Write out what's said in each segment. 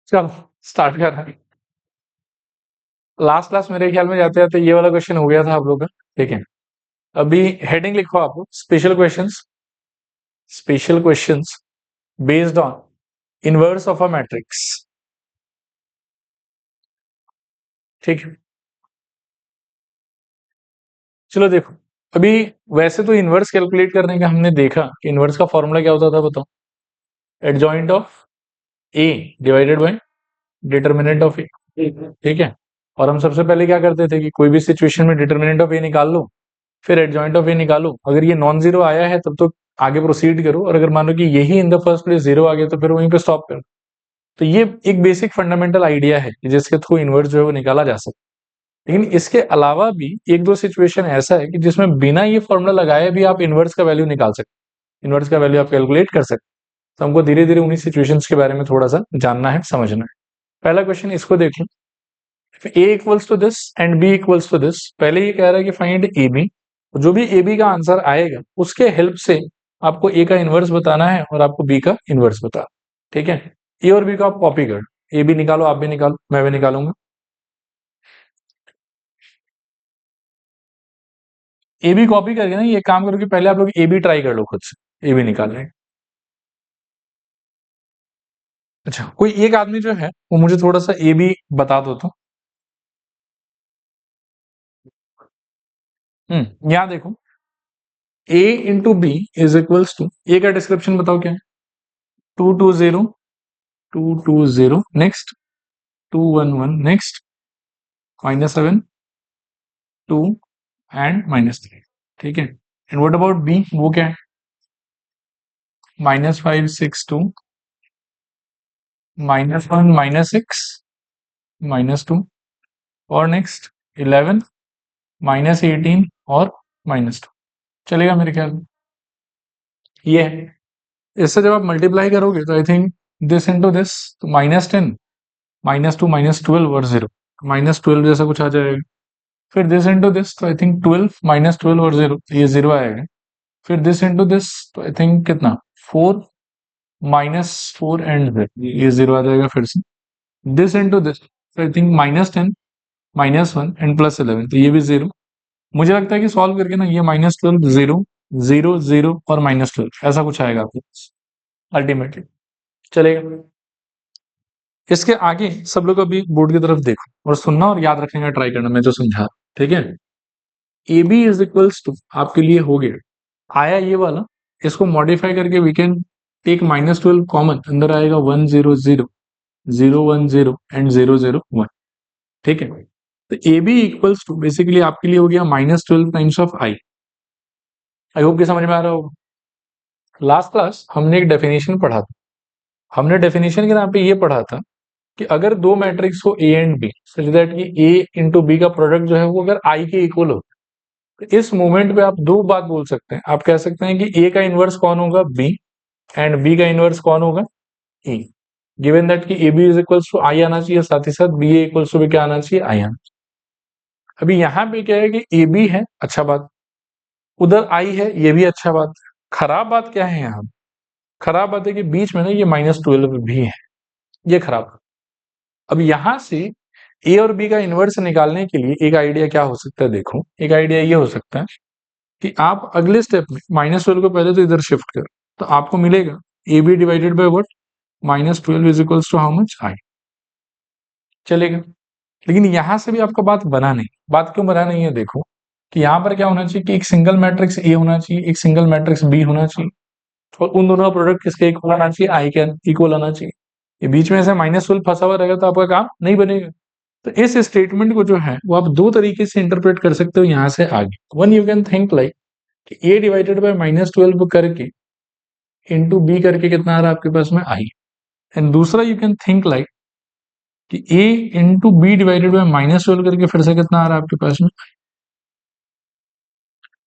चलो स्टार्ट कर रहे हैं। लास्ट क्लास मेरे ख्याल में जाते जाते ये वाला क्वेश्चन हो गया था आप लोग का। ठीक है, अभी हेडिंग लिखो आप लोग, special questions based on inverse of a matrix. ठीक है, चलो देखो। अभी वैसे तो इनवर्स कैलकुलेट करने का हमने देखा कि इनवर्स का फॉर्मूला क्या होता था, बताओ। Adjoint of A divided by determinant of A. ठीक है, और हम सबसे पहले क्या करते थे कि कोई भी सिचुएशन में डिटर्मिनेंट ऑफ ए निकाल लो, फिर एडजॉइंट ऑफ ए निकालो। अगर ये नॉन जीरो आया है तब तो आगे प्रोसीड करो, और अगर मानो कि यही in the first place zero आ गया तो फिर वहीं पे स्टॉप करो। तो ये एक बेसिक फंडामेंटल आइडिया है कि जिसके थ्रू इनवर्स जो है वो निकाला जा सकता है। लेकिन इसके अलावा भी एक दो सिचुएशन ऐसा है कि जिसमें बिना ये फॉर्मूला लगाए भी आप इनवर्स का वैल्यू निकाल सकते, इनवर्स का वैल्यू आप कैलकुलेट कर सकते। तो हमको धीरे धीरे उन्हीं सिचुएशंस के बारे में थोड़ा सा जानना है, समझना है। पहला क्वेश्चन इसको देखो, A equals to this and B equals to this. पहले ये कह रहा है कि फाइंड ए बी, जो भी ए बी का आंसर आएगा उसके हेल्प से आपको ए का इनवर्स बताना है और आपको बी का इनवर्स बताना। ठीक है, ए और बी को आप कॉपी कर, ए बी निकालो, आप भी निकालो, मैं भी निकालूंगा। ए बी कॉपी करके ना ये काम करो कि पहले आप लोग ए बी ट्राई कर लो खुद से, ए बी निकाल लें। अच्छा, कोई एक आदमी जो है वो मुझे थोड़ा सा ए बी बता दो तो। यहाँ देखो, A into B is equals to, A का डिस्क्रिप्शन बताओ क्या है। 2 2 0, 2 2 0, नेक्स्ट 2 1 1, नेक्स्ट -7 2 एंड -3। ठीक है, एंड व्हाट अबाउट बी, वो क्या है, -5 6 2, -1 -6 -2, और नेक्स्ट 11 -18 और -2। चलेगा मेरे ख्याल में ये है। इससे जब आप मल्टीप्लाई करोगे तो I think this into this, तो -10 -2 -12 और 0, -12 जैसा कुछ आ जाएगा। फिर दिस इंटू दिस, तो आई थिंक 12 -12 और 0, ये 0 आएगा। फिर दिस इंटू दिस, तो आई थिंक कितना, 4 -4 एंड ये 0 आ जाएगा फिर से। दिस इंटू दिस, तो आई थिंक -10 -1 एंड +11, तो ये भी 0। मुझे लगता है कि सॉल्व करके ना ये -12 0 0 0 और -12 ऐसा कुछ आएगा आपके अल्टीमेटली। चलेगा, इसके आगे सब लोग अभी बोर्ड की तरफ देखो और सुनना और याद रखने का ट्राई करना मैं जो समझा। ठीक है, A B is equals to आपके लिए हो गया, आया ये वाला, इसको मॉडिफाई करके वी कैन टेक -12 कॉमन, अंदर आएगा 1 0 0 0 1 0 एंड 0 0 1। ठीक है, तो A B equals to basically आपके लिए हो गया -12 times of I. I hope कि समझ में आ रहा होगा। लास्ट क्लास हमने एक डेफिनेशन पढ़ा था, हमने डेफिनेशन के नाम पे ये पढ़ा था कि अगर दो मैट्रिक्स हो A and B, such that कि ए इंटू बी का प्रोडक्ट जो है वो अगर आई के इक्वल हो, तो इस मोमेंट पे आप दो बात बोल सकते हैं। आप कह सकते हैं कि ए का इनवर्स कौन होगा, बी, एंड बी का इनवर्स कौन होगा, ए। गिवन दैट कि A B is equals to I आना चाहिए, साथ ही साथ बी ए इक्वल्स टू भी क्या आना चाहिए, आई आना चाहिए। अभी यहाँ पे क्या है कि ए बी है, अच्छा बात, उधर आई है, ये भी अच्छा बात। खराब बात क्या है यहाँ, खराब बात है कि बीच में ना ये -12 भी है, ये खराब। अब यहां से ए और बी का इनवर्स निकालने के लिए एक आइडिया क्या हो सकता है, देखो एक आइडिया ये हो सकता है कि आप अगले स्टेप में -12 को पहले तो इधर शिफ्ट करो, तो आपको मिलेगा A B divided by what, -12 is equals to how much, I. चलेगा, लेकिन यहां से भी आपका बात बना नहीं। बात क्यों बना नहीं है, देखो कि यहां पर क्या होना चाहिए कि एक सिंगल मैट्रिक्स ए होना चाहिए, एक सिंगल मैट्रिक्स बी होना चाहिए, और उन दोनों का प्रोडक्ट किसके इक्वल आना चाहिए, आई के इक्वल आना चाहिए। ये बीच में ऐसे -12 फंसा हुआ रहेगा तो आपका काम नहीं बनेगा। तो इस स्टेटमेंट को जो है वो आप दो तरीके से इंटरप्रेट कर सकते हो यहां से आगे। One, you can think like कि ए डिवाइडेड बाय -12 करके इंटू बी करके कितना आ रहा है आपके पास में, आई। एंड दूसरा यू कैन थिंक लाइक कि A into B divided by -12 करके फिर से कितना आ रहा है आपके पास में।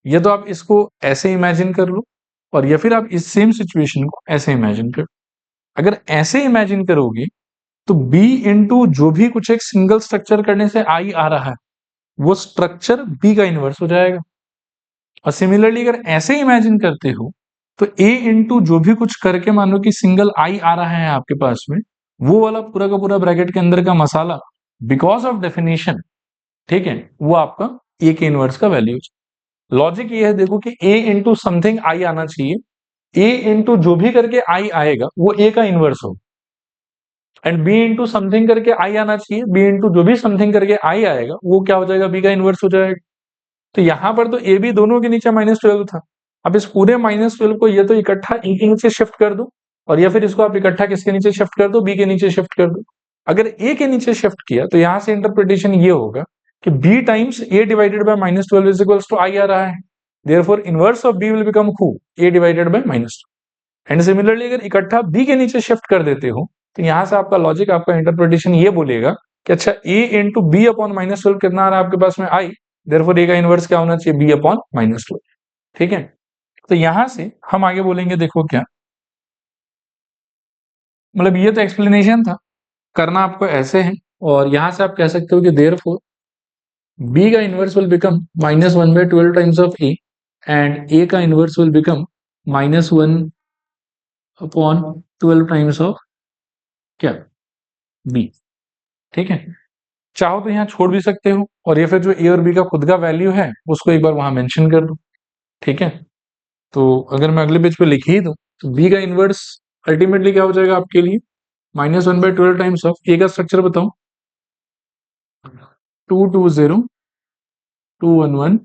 या तो आप इसको ऐसे इमेजिन कर लो, और या फिर आप इस सेम सिचुएशन को ऐसे इमेजिन करो। अगर ऐसे इमेजिन करोगे तो बी इंटू जो भी कुछ एक सिंगल स्ट्रक्चर करने से आई आ रहा है वो स्ट्रक्चर बी का इनवर्स हो जाएगा। और सिमिलरली अगर ऐसे इमेजिन करते हो तो ए इंटू जो भी कुछ करके मान लो कि सिंगल आई आ रहा है आपके पास में, वो वाला पूरा का पूरा ब्रैकेट के अंदर का मसाला बिकॉज ऑफ डेफिनेशन, ठीक है, वो आपका ए के इनवर्स का वैल्यू है। लॉजिक ये है, देखो कि ए इंटू समथिंग आई आना चाहिए, ए इंटू जो भी करके आई आएगा वो ए का इनवर्स हो, एंड बी इंटू समथिंग करके आई आना चाहिए, बी इंटू जो भी समथिंग करके आई आएगा वो क्या हो जाएगा, बी का इनवर्स हो जाएगा। तो यहां पर तो ए बी दोनों के नीचे -12 था। अब इस पूरे -12 को ये तो इकट्ठा ए के नीचे शिफ्ट कर दो, और या फिर इसको आप इकट्ठा किसके नीचे शिफ्ट कर दो, बी के नीचे शिफ्ट कर दो। अगर ए के नीचे शिफ्ट किया तो यहां से इंटरप्रिटेशन ये होगा कि B times A divided by -12 is equals to I आ रहा है, therefore inverse of B will become who, A divided by -12। And similarly अगर इकट्ठा बी के नीचे शिफ्ट कर देते हो तो यहां से आपका लॉजिक, आपका इंटरप्रिटेशन ये बोलेगा कि अच्छा ए इंटू बी अपॉन -12 कितना आ रहा है आपके पास में, आई, देयरफॉर ए का इनवर्स क्या होना चाहिए, बी अपॉन -12। ठीक है, तो यहां से हम आगे बोलेंगे, देखो क्या मतलब, ये तो एक्सप्लेनेशन था, करना आपको ऐसे है। और यहां से आप कह सकते हो कि देयरफॉर बी का inverse will become -1/12 times of A, and A का inverse will become -1/12 times of क्या, बी। ठीक है, चाहो तो यहाँ छोड़ भी सकते हो, और ये फिर जो ए और बी का खुद का वैल्यू है उसको एक बार वहां मेंशन कर दो। ठीक है, तो अगर मैं अगले पेज पे लिख ही दूं तो बी का इनवर्स अल्टीमेटली क्या हो जाएगा आपके लिए, -1/12 टाइम्स ऑफ ए का स्ट्रक्चर बताओ, 2 2 0 2 1 1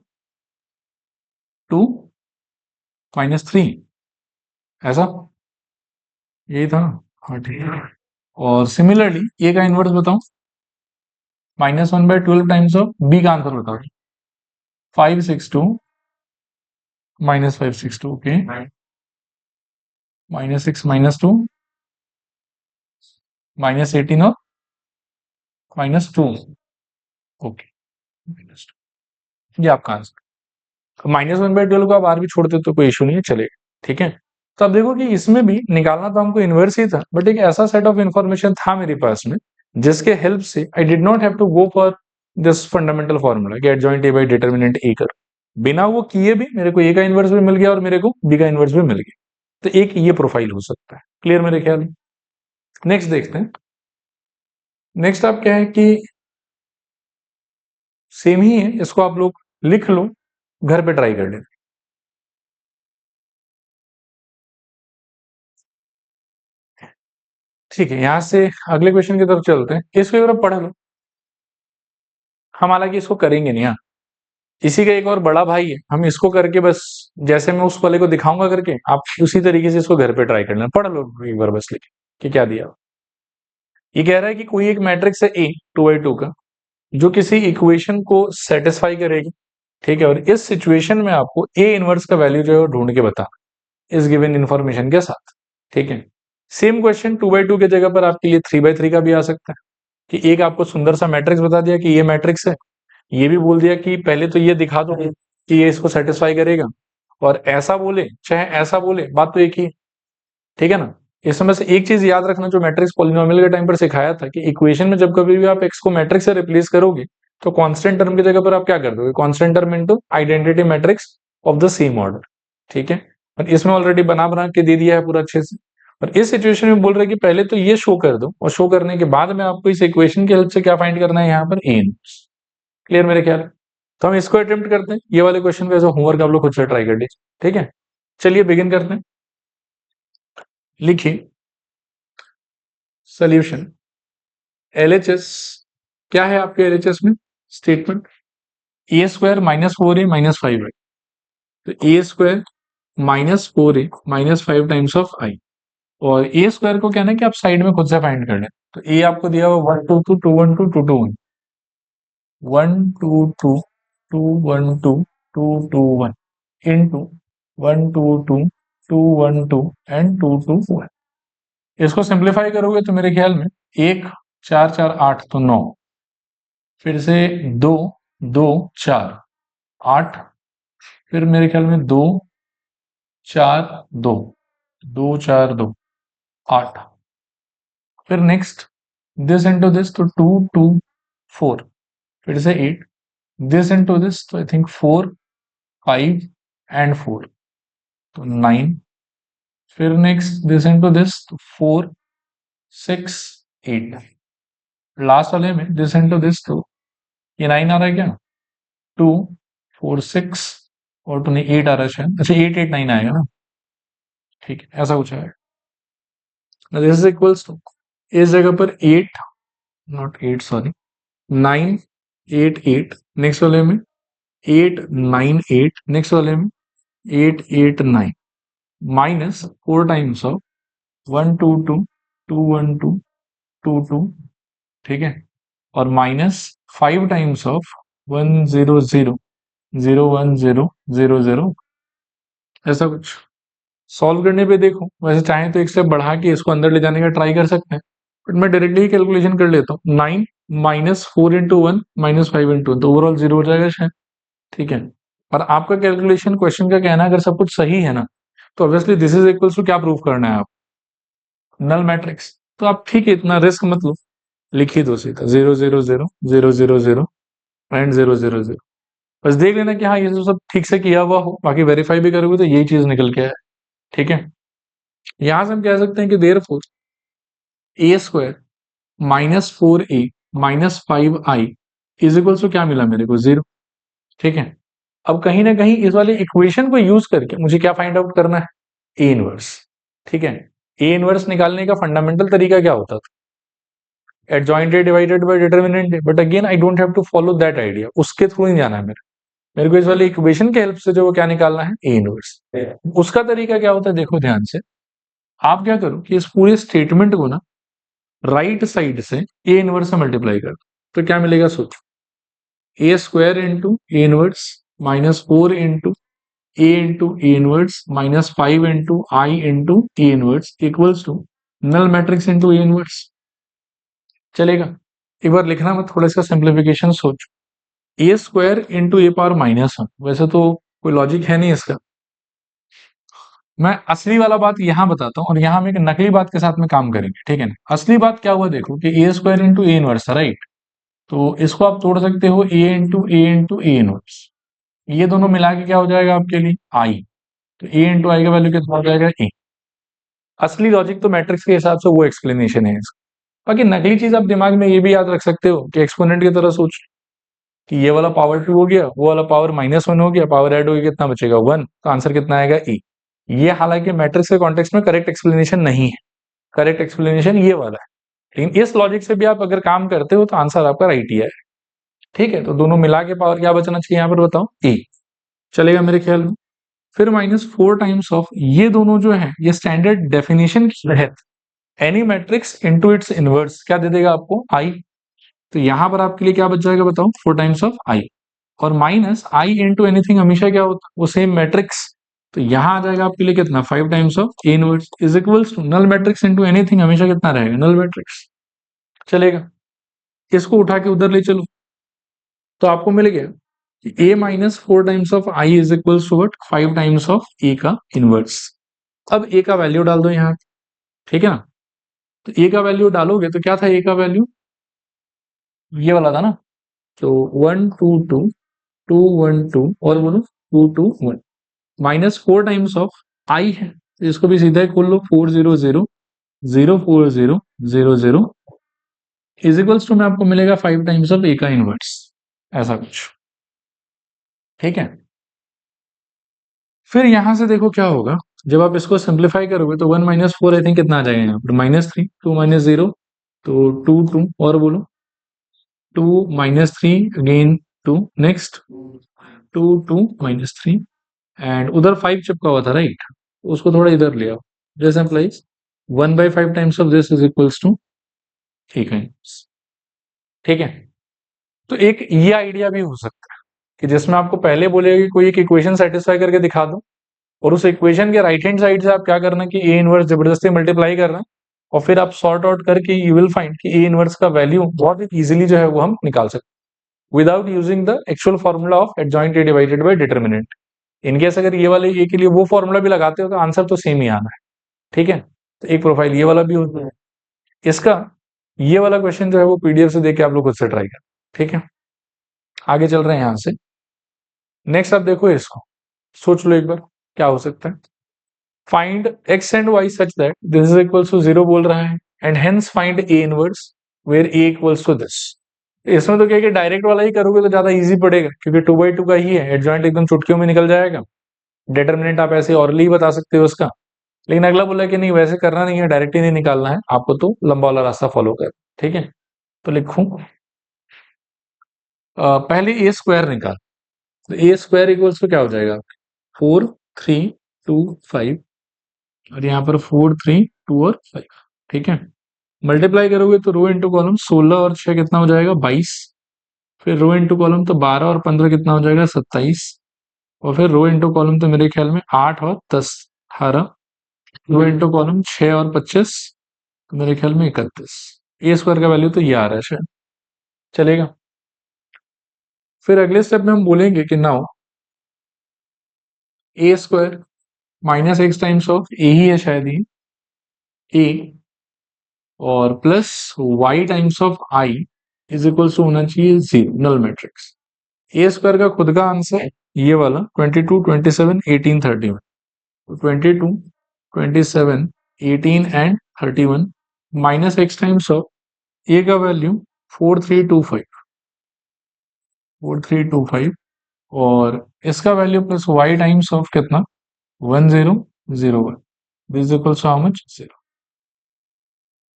2 -3, ऐसा यही था। हाँ ठीक है, और सिमिलरली ए का इनवर्स बताओ, -1/12 टाइम्स ऑफ बी का आंसर बताओ, 5 6 2 -5 6 2, ओके, -6 -2 -18 और -2, ओके, ये आपका आंसर। -1/12 को आप आर भी छोड़ दे तो कोई इशू नहीं है, चलेगा। ठीक है, तो अब देखो कि इसमें भी निकालना तो हमको इनवर्स ही था, बट एक ऐसा सेट ऑफ इंफॉर्मेशन था मेरे पास में जिसके हेल्प से I did not have to go for this fundamental formula कि adjoint A by determinant A कर, बिना वो किए भी मेरे को ए का इनवर्स भी मिल गया और मेरे को बी का इनवर्स भी मिल गया। तो एक ये प्रोफाइल हो सकता है, क्लियर मेरे ख्याल में। नेक्स्ट देखते हैं, नेक्स्ट आप क्या है कि सेम ही है, इसको आप लोग लिख लो, घर पे ट्राई कर लें। ठीक है, यहां से अगले क्वेश्चन की तरफ चलते हैं, इसको एक बार पढ़ लो। हम हालांकि इसको करेंगे नहीं, हाँ, इसी का एक और बड़ा भाई है, हम इसको करके बस जैसे मैं उस वाले को दिखाऊंगा करके, आप उसी तरीके से इसको घर पे ट्राई कर लेना, पढ़ लो एक बार बस लिख कि क्या दिया। ये कह रहा है कि कोई एक मैट्रिक्स है ए 2/2 का, जो किसी इक्वेशन को सेटिस्फाई करेगी। ठीक है, और इस सिचुएशन में आपको ए इनवर्स का वैल्यू जो है वो ढूंढ के बता, इस गिवन इन्फॉर्मेशन के साथ। ठीक है, सेम क्वेश्चन 2/2 की जगह पर आपके लिए 3/3 का भी आ सकता है, कि एक आपको सुंदर सा मैट्रिक्स बता दिया कि ये मैट्रिक्स है, ये भी बोल दिया कि पहले तो ये दिखा दो कि ये इसको सेटिस्फाई करेगा, और ऐसा बोले चाहे ऐसा बोले, बात तो एक ही है। ठीक है ना, इसमें से एक चीज याद रखना, जो मैट्रिक्स पॉलिनोमियल के टाइम पर सिखाया था, कि इक्वेशन में जब कभी भी आप एक्स को मैट्रिक्स से रिप्लेस करोगे तो कांस्टेंट टर्म की जगह पर आप क्या कर दोगे, constant term into identity matrix of the same order. ठीक है, और इसमें ऑलरेडी बना बना के दे दिया है पूरा अच्छे से, और इस सिचुएशन में बोल रहे कि पहले तो ये शो कर दो, और शो करने के बाद में आपको इस इक्वेशन की हेल्प से क्या फाइंड करना है, यहाँ पर ए। क्लियर मेरे ख्याल। तो हम इसको अटेम्प्ट करते हैं, ये वाले क्वेश्चन को एज होमवर्क आप लोग खुद से ट्राई कर लीजिए। ठीक है, चलिए बिगिन करते हैं। लिखिए सोल्यूशन एलएचएस, क्या है आपके एलएचएस में स्टेटमेंट, a² -4a -5i, तो a² -4a -5 times of i, और a² को कहना है कि आप साइड में खुद से फाइंड कर लें। तो a आपको दिया हुआ 1 2 2 2 1 2 2 2 1 2 2 2 1 2 2 2 1 इनटू 1 2 2 2 1 2 एंड 2 2 1। इसको सिंप्लीफाई करोगे तो मेरे ख्याल में 1 4 4 8 तो 9, फिर से 2 2 4 8, फिर मेरे ख्याल में 2 4 2 2 4 2 8, फिर नेक्स्ट दिस इनटू दिस तो 2 2 4, फिर से 8, दिस इनटू दिस तो आई थिंक 4 5 एंड 4 तो 9, फिर नेक्स्ट दिस इनटू दिस तो 4 6 8 लास्ट वाले में दिस इंटू दिस, तो ये 9 आ रहा है क्या, 2 4 6 और 2 नहीं 8 आ रहा है शायद, अच्छा 8 8 9 आएगा ना, ठीक है ऐसा कुछ आएगा। दिस इज इक्वल्स टू, इस जगह पर 8 नॉट 8 सॉरी 9 8 8, नेक्स्ट वाले में 8 9 8, नेक्स्ट वाले में 8 8 9, माइनस 4 टाइम्स ऑफ 1 2 2 2 1 2 2 2, ठीक है, और माइनस 5 टाइम्स ऑफ 1 0 0 0 1 0 0 0, ऐसा कुछ। सॉल्व करने पे देखो, वैसे चाहें तो एक स्टेप बढ़ा के इसको अंदर ले जाने का ट्राई कर सकते हैं, बट मैं डायरेक्टली ही कैलकुलेशन कर लेता हूँ। 9 माइनस 4 इंटू 1 माइनस 5 इंटू 1, तो ओवरऑल 0 हो जाएगा शायद, ठीक है। और आपका कैलकुलेशन क्वेश्चन का कहना है अगर सब कुछ सही है ना, तो obviously this is equals to क्या प्रूव करना है आप, नल मैट्रिक्स। तो आप ठीक है इतना रिस्क मत लो, लिख ही दो सीधा 0 0 0 0 0 0 एंड 0 0 0, बस देख लेना कि हाँ ये तो सब ठीक से किया हुआ हो, बाकी वेरीफाई भी करोगे तो यही चीज निकल के आए, ठीक है। यहां से हम कह सकते हैं कि therefore A square minus 4a minus 5i is equals to क्या मिला मेरे को, 0, ठीक है। अब कहीं ना कहीं इस वाले इक्वेशन को यूज करके मुझे क्या फाइंड आउट करना है, ए इनवर्स, ठीक है। ए इनवर्स निकालने का फंडामेंटल तरीका क्या होता था, adjointed divided by determinant, but again I don't have to follow that idea, उसके थ्रू ही जाना है मेरे को इस वाली इक्वेशन की हेल्प से जो वो क्या निकालना है, ए इनवर्स। उसका तरीका क्या होता है, देखो ध्यान से, आप क्या करो कि इस पूरे स्टेटमेंट को ना राइट साइड से ए इनवर्स से मल्टीप्लाई कर दो, तो क्या मिलेगा सोचो, A square into A inverse minus 4 into A inverse minus 5 into I into A inverse equals to null matrix into A inverse, चलेगा। एक बार लिखना मत, थोड़ा इसका सिंप्लीफिकेशन सोचो, A square into A power minus 1, वैसे तो कोई लॉजिक है नहीं इसका, मैं असली वाला बात यहां बताता हूं और यहां हम एक नकली बात के साथ में काम करेंगे, ठीक है ना। असली बात क्या हुआ देखो कि A square into A inverse, right, तो इसको आप तोड़ सकते हो ए इंटू ए इनवर्स, ये दोनों मिला के क्या हो जाएगा आपके लिए, आई, तो ए इंटू आई का वैल्यू कितना हो जाएगा, ए। असली लॉजिक तो मैट्रिक्स के हिसाब से वो एक्सप्लेनेशन है इसका। बाकी नकली चीज आप दिमाग में ये भी याद रख सकते हो कि एक्सपोनेंट की तरह सोच कि ये वाला पावर 2 हो गया, वो वाला पावर -1 हो गया, पावर ऐड हो गया, कितना बचेगा 1, तो आंसर कितना आएगा, ए। ये हालांकि मैट्रिक्स के कॉन्टेक्स्ट में करेक्ट एक्सप्लेनेशन नहीं है, करेक्ट एक्सप्लेनेशन ये वाला है, लेकिन इस लॉजिक से भी आप अगर काम करते हो तो आंसर आपका राइट ही है, ठीक है। तो दोनों मिला के पावर क्या बचना चाहिए यहाँ पर बताओ, ए, चलेगा मेरे ख्याल में। फिर -4 टाइम्स ऑफ ये दोनों जो है ये स्टैंडर्ड डेफिनेशन के तहत any matrix into its inverse क्या दे देगा आपको, आई, तो यहां पर आपके लिए क्या बच जाएगा बताओ, 4 टाइम्स ऑफ आई, और माइनस आई इंटू एनीथिंग हमेशा क्या होता है, वो सेम मैट्रिक्स, तो यहां आ जाएगा आपके लिए कितना, 5 times of A inverse is equals to null matrix into anything हमेशा कितना रहेगा, नल मैट्रिक्स, चलेगा। इसको उठा के उधर ले चलो, तो आपको मिल गया कि a minus 4 times of I is equals to what, 5 times of A का इनवर्स। अब a का वैल्यू डाल दो यहाँ, ठीक है ना, तो a का वैल्यू डालोगे तो क्या था a का वैल्यू, ये वाला था ना, तो 1 2 2 2 1 2 और बोलो 2 2 1, -4 टाइम्स ऑफ आई है, तो इसको भी सीधा ही खोल लो, 4 0 0 0 4 0 0 0 इज इक्वल्स टू में आपको मिलेगा 5 टाइम्स ऑफ ए का इनवर्स, ऐसा कुछ, ठीक है। फिर यहां से देखो क्या होगा, जब आप इसको सिंप्लीफाई करोगे तो 1 माइनस 4 आई थिंक कितना आ जाएगा यहाँ पर, -3, 2 माइनस 0, तो 2 2 और बोलो 2 -3 अगेन 2, नेक्स्ट 2 2 -3 एंड उधर 5 चिपका हुआ था, राइट, उसको थोड़ा इधर ले आओ, this implies 1/5 times of this is equals to, ठीक है, ठीक है। तो एक ये आइडिया भी हो सकता है कि जिसमें आपको पहले बोलेगा कि कोई एक इक्वेशन सेटिस्फाई करके दिखा दो, और उस इक्वेशन के राइट हैंड साइड से आप क्या करना कि ए इनवर्स जबरदस्ती मल्टीप्लाई करना, और फिर आप सॉर्ट आउट करके यू विल फाइंड कि ए इनवर्स का वैल्यू बहुत ही इजीली जो है वो हम निकाल सकते without using the actual formula of adjoint A divided by determinant. In case अगर ये वाले ए के लिए वो फॉर्मूला भी लगाते हो तो आंसर तो सेम ही आना है, ठीक है। तो एक प्रोफाइल ये वाला भी होता है इसका, ये वाला क्वेश्चन जो है वो पीडीएफ से देख के आप लोग खुद से ट्राई करें, ठीक है। आगे चल रहे हैं यहां से, नेक्स्ट आप देखो इसको, सोच लो एक बार क्या हो सकता है, find x and y such that this is equals to 0 बोल रहा है and hence find A inverse where A equals to this. इसमें तो क्या है कि डायरेक्ट वाला ही करोगे तो ज्यादा इजी पड़ेगा, क्योंकि 2/2 का ही है, एडजॉइंट एकदम चुटकियों में निकल जाएगा। डिटर्मिनेंट आप ऐसे ऑरली बता सकते हो उसका, लेकिन अगला बोला कि नहीं वैसे करना नहीं है, डायरेक्ट ही नहीं निकालना है आपको, तो लंबा वाला रास्ता फॉलो कर। ठीक है, तो लिखूं पहले ए स्क्वायर निकाल, तो ए स्क्वायर इक्वल्स टू क्या हो जाएगा, 4 3 2 5, और यहाँ पर 4 3 2 और 5। ठीक है, मल्टीप्लाई करोगे तो रो इंटू कॉलम 16 और 6 कितना हो जाएगा, 22। फिर रो इंटू कॉलम तो 12 और 15 कितना हो जाएगा, 27। और फिर रो इंटू कॉलम तो मेरे ख्याल में 8 और 10 18। रो इंटू कॉलम 6 और 25, तो मेरे ख्याल में 31। ए स्क्वायर का वैल्यू तो ये आ रहा है शायद, चलेगा। फिर अगले स्टेप में हम बोलेंगे कि now A square minus X times of A ही है शायद ये, ए और plus Y times of I is equals to होना चाहिए 0, नल मैट्रिक्स। ए स्क्वायर का खुद का आंसर ये वाला 22 27 18 31, तो 22 27 18 and 31 minus X times of A का वैल्यू 4325 और इसका value plus Y times of कितना 1001, this equals to how much 0।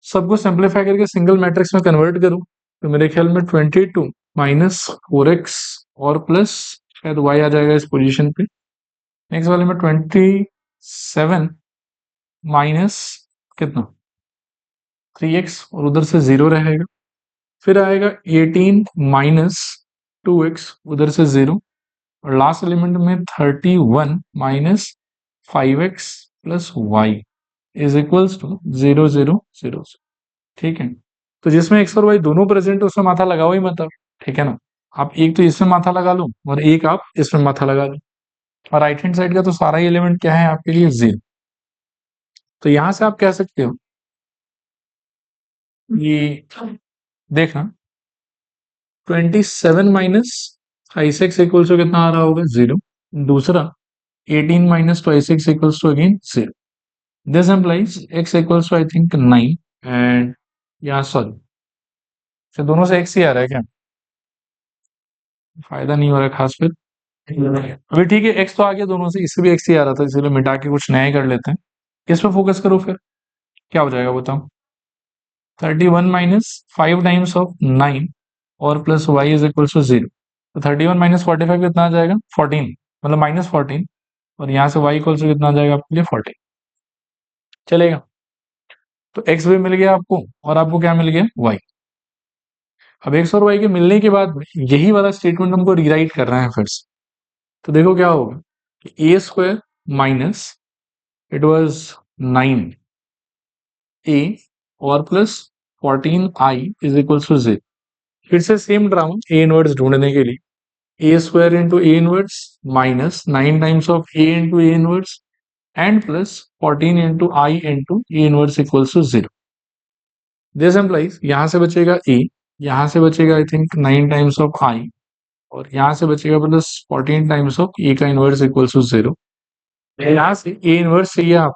सबको सिंप्लीफाई करके सिंगल मैट्रिक्स में कन्वर्ट करूं तो मेरे ख्याल में 22 माइनस 4x और प्लस शायद y आ जाएगा इस पोजीशन पे। नेक्स्ट वाले में 27 माइनस कितना 3x और उधर से 0 रहेगा। फिर आएगा 18 माइनस 2x उधर से 0, और लास्ट एलिमेंट में 31 minus 5x plus Y is equals to 0 0 0। ठीक है, तो जिसमें एक्स और वाई दोनों प्रेजेंट है उसमें माथा लगाओ ही मत आप, ठीक है ना। आप एक तो इसमें माथा लगा लो और एक आप इसमें माथा लगा लो, और राइट हैंड साइड का तो सारा ही एलिमेंट क्या है आपके लिए 0। तो यहां से आप कह सकते हो ये देखना 27 माइनस 5x इक्वल्स टू कितना आ रहा होगा 0। दूसरा 18 minus 5x equals to again 0। This implies x equals to I think 9 and यहाँ सॉरी, तो दोनों से x ही आ रहा है क्या, फायदा नहीं हो रहा है खास फिर। अभी ठीक है, एक्स तो आ गया दोनों से, इससे भी एक्स ही आ रहा था, इसलिए मिटा के कुछ नया ही कर लेते हैं। किस पे फोकस करो फिर, क्या हो जाएगा बताओ, 31 माइनस 5 टाइम्स ऑफ 9 और plus Y is equal to 0। तो 31 माइनस 45 कितना आ जाएगा 14, मतलब -14, और यहाँ से वाई इक्वल टू कितना आ जाएगा आपके लिए 14। चलेगा, तो एक्स भी मिल गया आपको और आपको क्या मिल गया वाई। अब एक्स और वाई के मिलने के बाद यही वाला स्टेटमेंट हमको रीराइट करना है फिर से। तो देखो क्या होगा, A square minus it was 9 A और plus 14 I is equal to 0। फिर से सेम ड्रामा ए इनवर्स ढूंढने के लिए A square into A inverse minus 9 times of A into A inverse and plus 14 into I into A inverse equals to 0। This implies यहां से बचेगा A, यहां से बचेगा I think 9 times of I, और यहां से बचेगा प्लस 14 टाइम्स ऑफ ए का इनवर्स इक्वल्स टू 0। यहां से ए इनवर्स चाहिए आप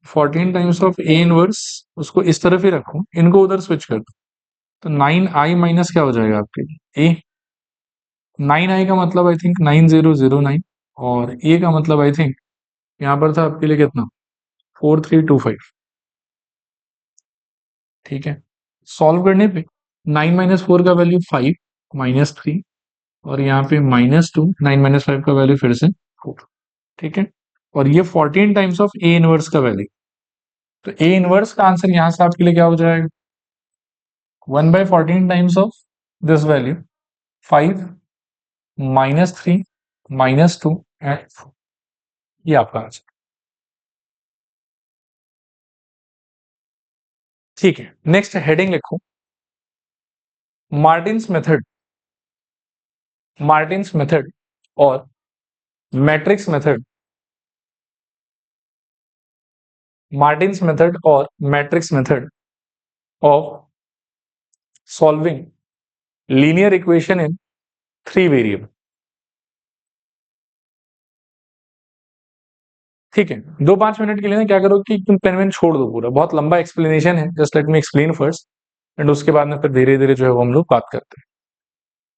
14 टाइम्स ऑफ ए इनवर्स, उसको इस तरफ ही रखो, इनको उधर स्विच कर दो, तो 9i माइनस क्या हो जाएगा आपके लिए ए। 9i का मतलब आई थिंक 9009, और ए का मतलब आई थिंक यहाँ पर था आपके लिए कितना 4325। ठीक है, सॉल्व करने पे 9 - 4 का वैल्यू 5 -3, और यहाँ पे -2, 9 - 5 का वैल्यू फिर से 4। ठीक है, और ये 14 टाइम्स ऑफ ए इनवर्स का वैल्यू, तो ए इनवर्स का आंसर यहाँ से आपके लिए क्या हो जाएगा 1/14 times of this value 5 -3 -2 and 4, ये आपका आंसर। ठीक है, नेक्स्ट हेडिंग लिखो मार्टिन्स मेथड, मार्टिन्स मेथड और मैट्रिक्स मेथड, मार्टिन्स मेथड और matrix method of solving linear equation in 3 variable. ठीक है, 2-5 मिनट के लिए ना क्या करो कि तुम पेन वेन छोड़ दो, पूरा बहुत लंबा एक्सप्लेनेशन है, just let me explain first and उसके बाद में फिर धीरे धीरे जो है वो हम लोग बात करते हैं।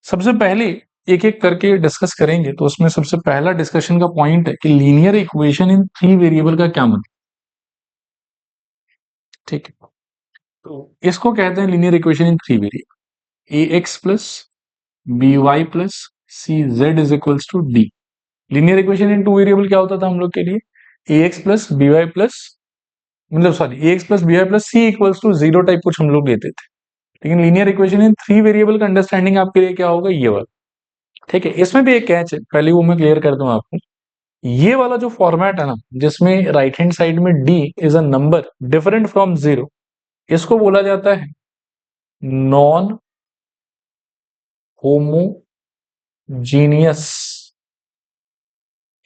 सबसे पहले एक एक करके डिस्कस करेंगे, तो उसमें सबसे पहला डिस्कशन का पॉइंट है कि लीनियर इक्वेशन इन 3 वेरिएबल का क्या मतलब। ठीक है, तो इसको कहते हैं linear equation in 3 variable, A X plus B Y plus C Z is equals to D. Linear equation in 2 variable क्या होता था हम लोग के लिए, A X plus B Y plus, मतलब sorry, A X plus B Y plus C equals to zero type कुछ हम लोग लेते थे। लेकिन लीनियर इक्वेशन इन 3 वेरिएबल का अंडरस्टैंडिंग आपके लिए क्या होगा, ये वाला। ठीक है, इसमें भी एक कैच है, पहले वो मैं क्लियर कर दूं आपको। ये वाला जो फॉर्मेट है ना, जिसमें राइट हैंड साइड में D is a number different from zero, इसको बोला जाता है नॉन होमोजीनियस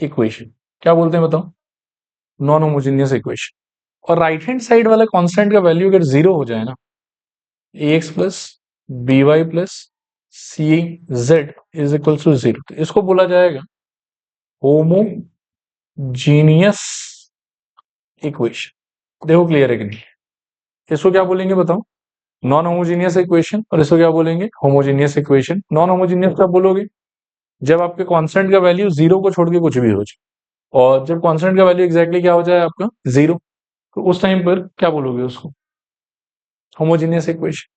इक्वेशन। क्या बोलते हैं बताओ, नॉन होमोजीनियस इक्वेशन। और राइट हैंड साइड वाला कांस्टेंट का वैल्यू अगर जीरो हो जाए ना, A X plus B Y plus C Z is equal to zero, तो इसको बोला जाएगा होमोजीनियस इक्वेशन। देखो क्लियर है कि नहीं, इसको क्या बोलेंगे बताओ, नॉन होमोजीनियस इक्वेशन, और इसको क्या बोलेंगे, होमोजीनियस इक्वेशन। नॉन होमोजीनियस कब बोलोगे, जब आपके कांस्टेंट का वैल्यू जीरो को छोड़ के कुछ भी हो जाए, और जब कांस्टेंट का वैल्यू एग्जैक्टली क्या हो जाए आपका, जीरो, तो उस टाइम पर क्या बोलोगे उसको, होमोजीनियस इक्वेशन।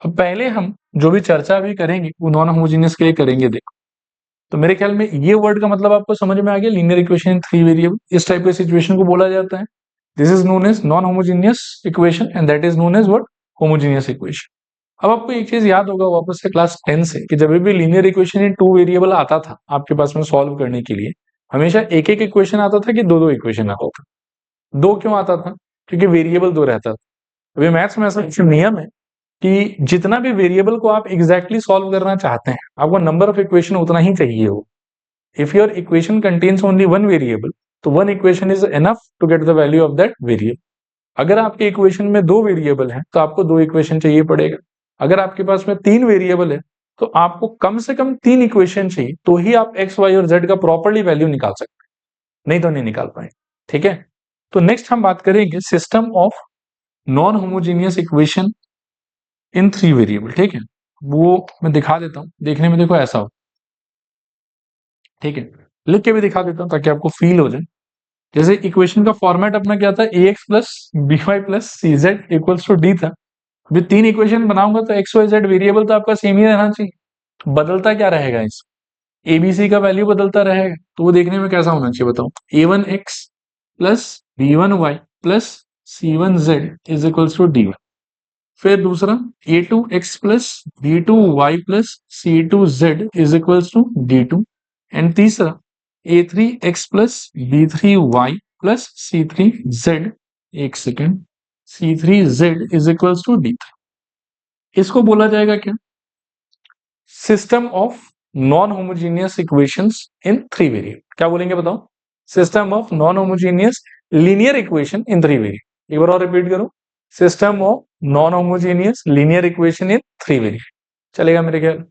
अब पहले हम जो भी चर्चा भी करेंगे वो नॉन होमोजीनियस के लिए करेंगे। देखो, तो मेरे ख्याल में ये वर्ड का मतलब आपको समझ में आ गया, लीनियर इक्वेशन इन 3 वेरिएबल, इस टाइप के सिचुएशन को बोला जाता है। This is known as non homogeneous equation and that is known as what, homogeneous equation. अब आपको एक चीज याद होगा वापस से क्लास 10 से, कि जब भी लीनियर इक्वेशन इन 2 वेरिएबल आता था आपके पास में सॉल्व करने के लिए, हमेशा एक एक इक्वेशन आता था कि दो दो इक्वेशन आता था। दो क्यों आता था, क्योंकि वेरिएबल दो रहता था। अभी मैथ्स में ऐसा नियम है कि जितना भी वेरिएबल को आप एग्जैक्टली सॉल्व करना चाहते हैं, आपको नंबर ऑफ इक्वेशन उतना ही चाहिए हो। If your equation contains only one variable, तो one equation is enough to get the value of that variable. अगर आपके इक्वेशन में दो वेरिएबल हैं, तो आपको दो इक्वेशन चाहिए पड़ेगा। अगर आपके पास में तीन वेरिएबल है, तो आपको कम से कम तीन इक्वेशन चाहिए, तो ही आप एक्स वाई और जेड का प्रॉपरली वैल्यू निकाल सकते हैं, नहीं तो नहीं निकाल पाएंगे। ठीक है, तो नेक्स्ट हम बात करेंगे system of non homogeneous equation in 3 variable. ठीक है, वो मैं दिखा देता हूं, देखने में देखो ऐसा हो। ठीक है, लिख के भी दिखा देता हूं ताकि आपको फील हो जाए। जैसे इक्वेशन का फॉर्मेट अपना क्या था, A X plus B Y plus C Z equals to D था। अभी तीन इक्वेशन बनाऊंगा तो एक्स वाई जेड वेरिएबल तो आपका सेम ही रहना चाहिए। बदलता क्या रहेगा, इस एबीसी का वैल्यू बदलता रहेगा, तो वो देखने में कैसा होना चाहिए बताओ, A one X plus B one Y plus C one Z is equals to D one. फिर दूसरा, A two X plus B two Y plus C two Z is equals to D two. And तीसरा, A three X plus B three Y plus C three Z, एक second, C three Z is equals to D three. इसको बोला जाएगा क्या, system of non homogeneous equations in 3 variable. क्या बोलेंगे बताओ, system of non homogeneous linear equation in 3 variable. एक बार और रिपीट करो, system of non homogeneous linear equation in 3 variable. चलेगा मेरे ख्याल।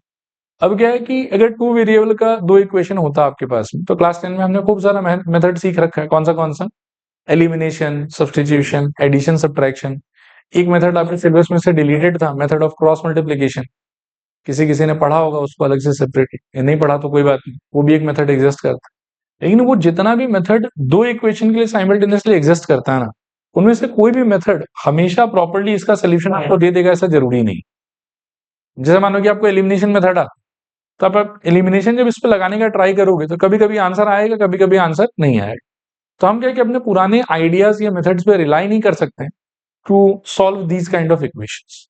अब क्या है कि अगर 2 वेरिएबल का दो इक्वेशन होता है आपके पास में, तो क्लास 10 में हमने खूब सारा मेथड सीख रखा है। कौन सा, एलिमिनेशन, सब्स्टिट्यूशन, एडिशन, सब्ट्रैक्शन। एक मेथड आपके सिलेबस में से डिलीटेड था, मेथड ऑफ क्रॉस मल्टीप्लीकेशन। किसी किसी ने पढ़ा होगा उसको अलग से सेपरेट, नहीं पढ़ा तो कोई बात नहीं, वो भी एक मेथड एग्जिस्ट करता है। लेकिन वो जितना भी मेथड दो इक्वेशन के लिए साइमल्टेनियसली एग्जिस्ट करता है ना, उनमें से कोई भी मेथड हमेशा प्रॉपर्ली इसका सोल्यूशन आपको दे देगा, ऐसा जरूरी नहीं। जैसे मानो कि आपको एलिमिनेशन मेथड आता, तो आप एलिमिनेशन जब इस पे लगाने का ट्राई करोगे, तो कभी कभी आंसर आएगा, कभी कभी आंसर नहीं आएगा। तो हम क्या कि अपने पुराने आइडियाज या मेथड्स पे रिलाई नहीं कर सकते to solve these kind of equations.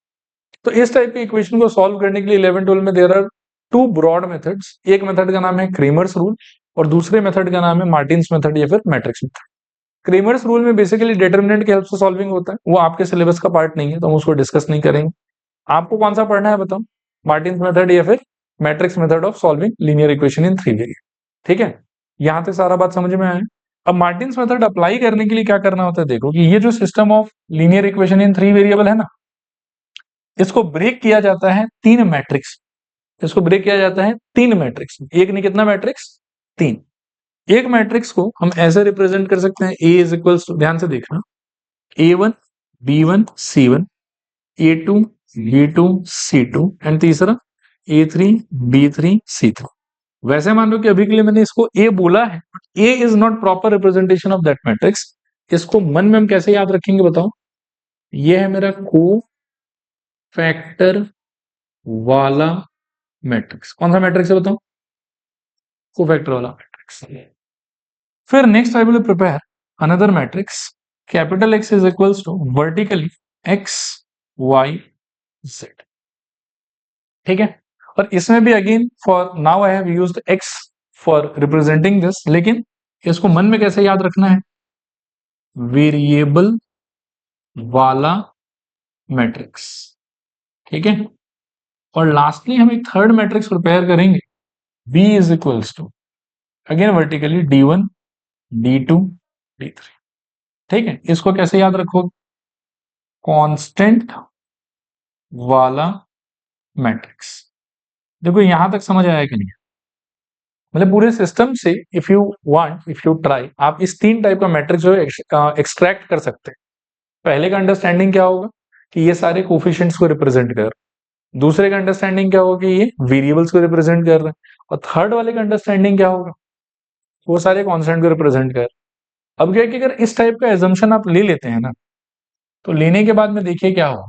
तो इस टाइप के इक्वेशन को सॉल्व करने के लिए 11-12 में there are two broad methods. एक मेथड का नाम है क्रेमर्स रूल, और दूसरे मेथड का नाम है मार्टिन्स मेथड या फिर मैट्रिक्स मेथड। क्रेमर्स रूल में बेसिकली डिटर्मिनेंट की हेल्प से सॉल्विंग होता है, वो आपके सिलेबस का पार्ट नहीं है, तो हम उसको डिस्कस नहीं करेंगे। आपको कौन सा पढ़ना है बताओ, मार्टिन्स मेथड या फिर matrix method of solving linear equation in 3 variable. ठीक है, यहां तक सारा बात समझ में आया। अब मार्टिन्स मेथड अप्लाई करने के लिए क्या करना होता है, देखो कि ये जो system of linear equation in 3 variable है ना, इसको ब्रेक किया जाता है तीन मैट्रिक्स। इसको ब्रेक किया जाता है तीन मैट्रिक्स, एक नहीं कितना मैट्रिक्स, तीन। एक मैट्रिक्स को हम ऐसे रिप्रेजेंट कर सकते हैं, ए इज इक्वल्स टू, ध्यान से देखना, A1 B1 C1, A2 B2 C2 and तीसरा A3 B3 C3। वैसे मान लो कि अभी के लिए मैंने इसको A बोला है, but A is not proper representation of that matrix. इसको मन में हम कैसे याद रखेंगे बताओ? ये है मेरा को फैक्टर वाला मैट्रिक्स। कौन सा मैट्रिक्स है बताओ? को फैक्टर वाला मैट्रिक्स। फिर next I will prepare another matrix, capital X is equals to vertically X Y Z। ठीक है, और इसमें भी again for now I have used X for representing this, लेकिन इसको मन में कैसे याद रखना है? वेरिएबल वाला मैट्रिक्स। ठीक है, और लास्टली हम एक थर्ड मैट्रिक्स प्रिपेयर करेंगे, B is equals to again vertically D1 D2 D3। ठीक है, इसको कैसे याद रखोगे? कांस्टेंट वाला मैट्रिक्स। देखो यहां तक समझ आया कि नहीं? मतलब पूरे सिस्टम से if you want, if you try, आप इस तीन टाइप का मैट्रिक्स जो है एक्सट्रैक्ट कर सकते हैं। पहले का अंडरस्टैंडिंग क्या होगा कि ये सारे कोफिशिएंट्स को रिप्रेजेंट कर, दूसरे का अंडरस्टैंडिंग क्या होगा कि ये वेरिएबल्स को रिप्रेजेंट कर रहे हैं, और थर्ड वाले का अंडरस्टैंडिंग क्या होगा? वो सारे कांस्टेंट को रिप्रेजेंट कर। अब क्या है कि अगर इस टाइप का एजम्पशन आप ले लेते हैं ना, तो लेने के बाद में देखिए क्या होगा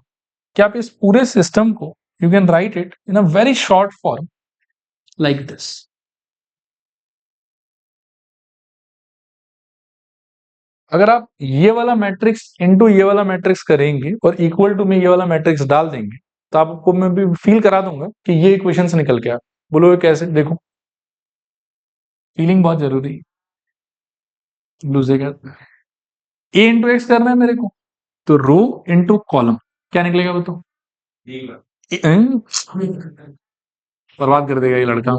कि आप इस पूरे सिस्टम को you can write it in a very short form like this. अगर आप ये वाला मैट्रिक्स इनटू ये वाला मैट्रिक्स करेंगे और इक्वल टू में ये वाला मैट्रिक्स डाल देंगे, तो आपको मैं भी फील करा दूंगा कि ये इक्वेशंस निकल के आ। बोलो ये कैसे? देखो, फीलिंग बहुत जरूरी है। लूजेगा ए इंटू एक्स करना है मेरे को, तो रो इंटू कॉलम क्या निकलेगा बताओ? बर्बाद कर देगा ये लड़का।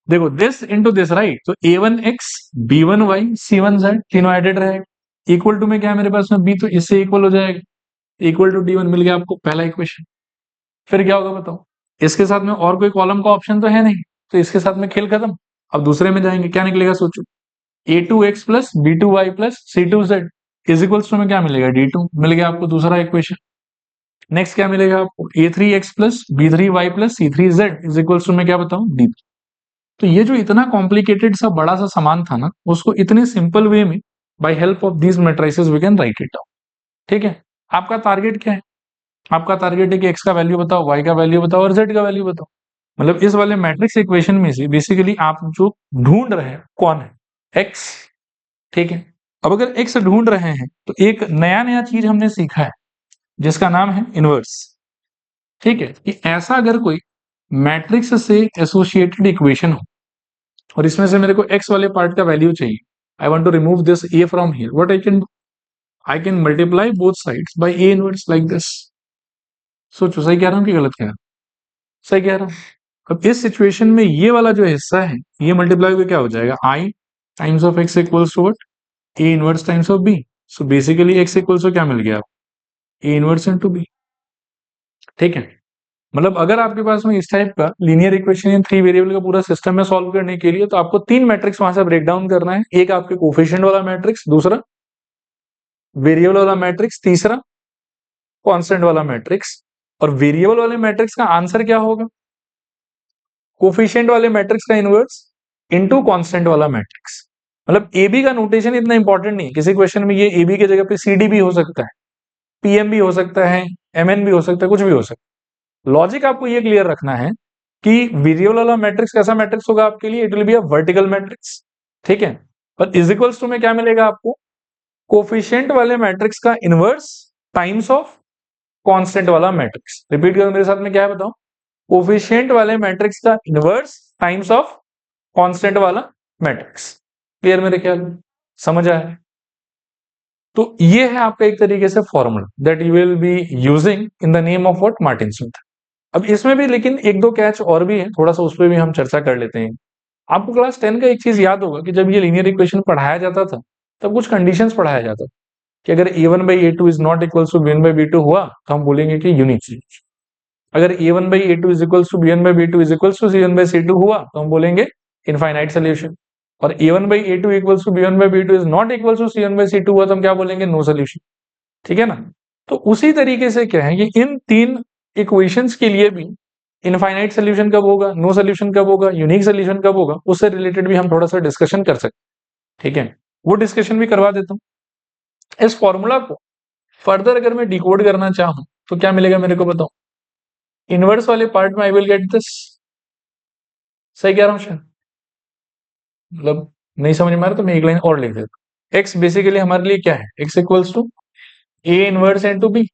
देखो दिस इंटू दिस, राइट? तो A1x B1y C1z तीनों एडेड रहेगा। इक्वल टू में क्या है मेरे पास में B, तो इससे इक्वल हो जाएगा, इक्वल टू D1 मिल गया आपको पहला इक्वेशन। फिर क्या होगा बताओ? इसके साथ में और कोई कॉलम का ऑप्शन तो है नहीं, तो इसके साथ में खेल खत्म। अब दूसरे में जाएंगे, क्या निकलेगा सोचो? A2x plus B2y plus C2z is equals to में क्या मिलेगा? D2 मिल गया आपको दूसरा इक्वेशन। नेक्स्ट क्या मिलेगा आपको? A3x plus B3y plus C3z is equals to में क्या बताओ? D। तो ये जो इतना कॉम्प्लिकेटेड सा बड़ा सा सामान था ना, उसको इतने सिंपल वे में by help of these matrices we can write it down. ठीक है, आपका टारगेट क्या है? आपका टारगेट है कि x का वैल्यू बताओ, y का वैल्यू बताओ और z का वैल्यू बताओ। मतलब इस वाले मैट्रिक्स इक्वेशन में से बेसिकली आप जो ढूंढ रहे हैं कौन है? x। ठीक है, अब अगर x ढूंढ रहे हैं तो एक नया नया चीज हमने सीखा है जिसका नाम है इनवर्स। ठीक है, कि ऐसा अगर कोई मैट्रिक्स से एसोसिएटेड इक्वेशन हो और इसमें से मेरे को x वाले पार्ट का वैल्यू चाहिए, I want to remove this a from here, what I can do? I can multiply both sides by a inverse like this. सोचो सही कह रहा हूं कि गलत कह रहा हूं? सही कह रहा हूं। अब इस सिचुएशन में ये वाला जो हिस्सा है ये मल्टीप्लाई होकर क्या हो जाएगा? i times of x equals to what? a inverse times of b। So basically x equals to क्या मिल गया? a inverse into b। ठीक है, मतलब अगर आपके पास में इस टाइप का linear equation in three variable का पूरा सिस्टम में सॉल्व करने के लिए, तो आपको तीन मैट्रिक्स वहां से ब्रेक डाउन करना है। एक आपके कोफिशिएंट वाला मैट्रिक्स, दूसरा वेरिएबल वाला मैट्रिक्स, तीसरा कांस्टेंट वाला मैट्रिक्स। और वेरिएबल वाले मैट्रिक्स का आंसर क्या होगा? कोफिशिएंट वाले मैट्रिक्स का इनवर्स इनटू कांस्टेंट वाला मैट्रिक्स। मतलब एबी का नोटेशन इतना इंपॉर्टेंट नहीं, किसी क्वेश्चन में ये एबी की जगह पे सीडी भी हो सकता है, पीएम भी हो सकता है, एमएन भी हो सकता है, कुछ भी हो सकता है। लॉजिक आपको ये क्लियर रखना है कि वेरिएबल वाला मैट्रिक्स कैसा मैट्रिक्स होगा आपके लिए? It will be a vertical matrix. ठीक है, पर इज इक्वल्स टू में क्या मिलेगा आपको? कोफिशिएंट वाले मैट्रिक्स का इनवर्स टाइम्स ऑफ कांस्टेंट वाला मैट्रिक्स। रिपीट करो मेरे साथ में, क्या है बताओ? कोफिशिएंट वाले मैट्रिक्स का इनवर्स टाइम्स ऑफ कांस्टेंट वाला मैट्रिक्स। क्लियर मेरे ख्याल में? समझ आया? तो ये है आपका एक तरीके से formula that you will be using in the name of what? Martins method. अब इसमें भी लेकिन एक दो कैच और भी है, थोड़ा सा उस पर भी हम चर्चा कर लेते हैं। आपको क्लास 10 का एक चीज याद होगा कि जब ये लीनियर इक्वेशन पढ़ाया जाता था तब कुछ कंडीशंस पढ़ाया जाता था कि अगर a1 by a2 is not equals to b1 by b2 हुआ तो हम बोलेंगे कि यूनिक सॉल्यूशन। अगर a1 by a2 is equals to b1 by b2 is equals to c1 by c2 हुआ तो हम बोलेंगे इनफाइनाइट सॉल्यूशन। और a1/a2 equals to b1/b2 is not equals to c1/c2 हुआ तो हम क्या बोलेंगे, नो सोल्यूशन। ठीक है ना। तो उसी तरीके से क्या है कि इन तीन इक्वेशंस के लिए भी इनफाइनाइट सोल्यूशन कब होगा, नो सोल्यूशन कब होगा, यूनिक सोल्यूशन कब होगा, उससे रिलेटेड भी हम थोड़ा सा डिस्कशन कर सकते हैं। ठीक है, वो डिस्कशन भी करवा देता हूं। इस फॉर्मूला को फर्दर अगर मैं डिकोड करना चाहूं तो क्या मिलेगा मेरे को बताओ। इनवर्स वाले पार्ट में आई विल गेट दिस, सही कह रहा हूं शायद, मतलब नहीं समझ में आ रहा तो मैं एक लाइन और लिख देता हूं। एक्स बेसिकली हमारे लिए क्या है, X equals to A inverse into B,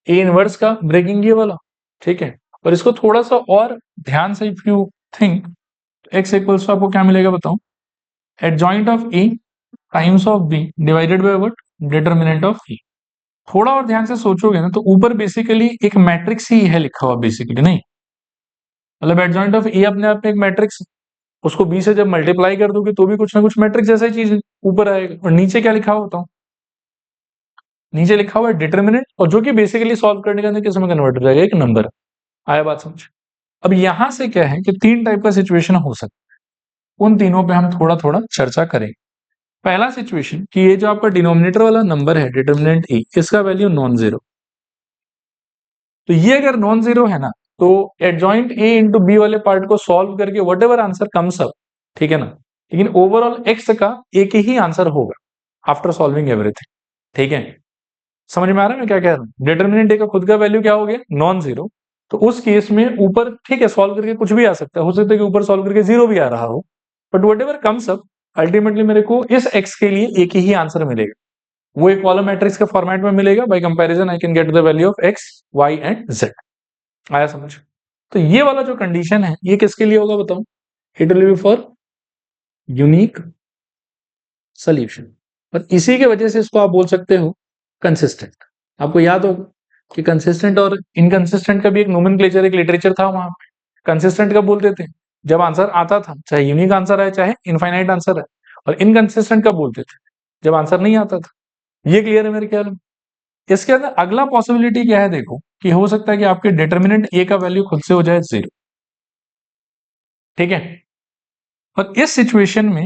A inverse का ब्रेकिंग ये वाला। ठीक है, और इसको थोड़ा सा और ध्यान से if you think, X equals to आपको क्या मिलेगा बताओ, adjoint of A times of B divided by what, determinant of E. थोड़ा और ध्यान से सोचोगे ना तो ऊपर बेसिकली एक मैट्रिक्स ही है लिखा हुआ बेसिकली, नहीं मतलब एडजॉइंट ऑफ ए अपने आप में एक मैट्रिक्स, उसको बी से जब मल्टीप्लाई कर दोगे तो भी कुछ ना कुछ मैट्रिक्स जैसा ही चीज ऊपर आएगा। और नीचे क्या लिखा हुआ बताओ, नीचे लिखा हुआ है डिटरमिनेंट, और जो कि बेसिकली सॉल्व करने के अंदर किस में कन्वर्ट हो जाएगा, एक नंबर। आया बात समझ। अब यहां से क्या है कि तीन टाइप का सिचुएशन हो सकता है, उन तीनों पे हम थोड़ा थोड़ा चर्चा करेंगे। पहला सिचुएशन कि ये जो आपका डिनोमिनेटर वाला नंबर है डिटरमिनेंट ए, इसका वैल्यू नॉन जीरो। तो ये अगर नॉन जीरो है ना तो एडजॉइंट ए इंटू बी वाले पार्ट को सॉल्व करके what ever answer comes up, ठीक है ना, लेकिन ओवरऑल एक्स का एक ही आंसर होगा आफ्टर सॉल्विंग एवरीथिंग। ठीक है, समझ में आ रहा है मैं क्या कह रहा हूं। डिटरमिनेंट ए का खुद का वैल्यू क्या हो गया, नॉन जीरो। तो उस केस में ऊपर ठीक है सॉल्व करके कुछ भी आ सकता है, हो सकता है कि ऊपर सॉल्व करके जीरो भी आ रहा हो, but what ever comes up ultimately मेरे को इस एक्स के लिए एक ही आंसर मिलेगा, वो एक कॉलम मैट्रिक्स के फॉर्मेट में मिलेगा। By comparison I can get the value of X Y and Z. आया समझ। तो ये वाला जो कंडीशन है ये किसके लिए होगा बताओ, it will be for unique solution. और इसी की वजह से इसको आप बोल सकते हो कंसिस्टेंट। आपको याद होगा कि कंसिस्टेंट और इनकंसिस्टेंट का भी एक नोमेनक्लेचर, एक लिटरेचर था वहां पे। कंसिस्टेंट कब बोलते थे, जब आंसर आता था, चाहे यूनिक आंसर है चाहे इनफाइनाइट आंसर है। और इनकंसिस्टेंट कब बोलते थे, जब आंसर नहीं आता था। ये क्लियर है मेरे ख्याल में। इसके अंदर अगला पॉसिबिलिटी क्या है देखो, कि हो सकता है कि आपके डिटरमिनेंट ए का वैल्यू खुद से हो जाए जीरो। ठीक है, और इस सिचुएशन में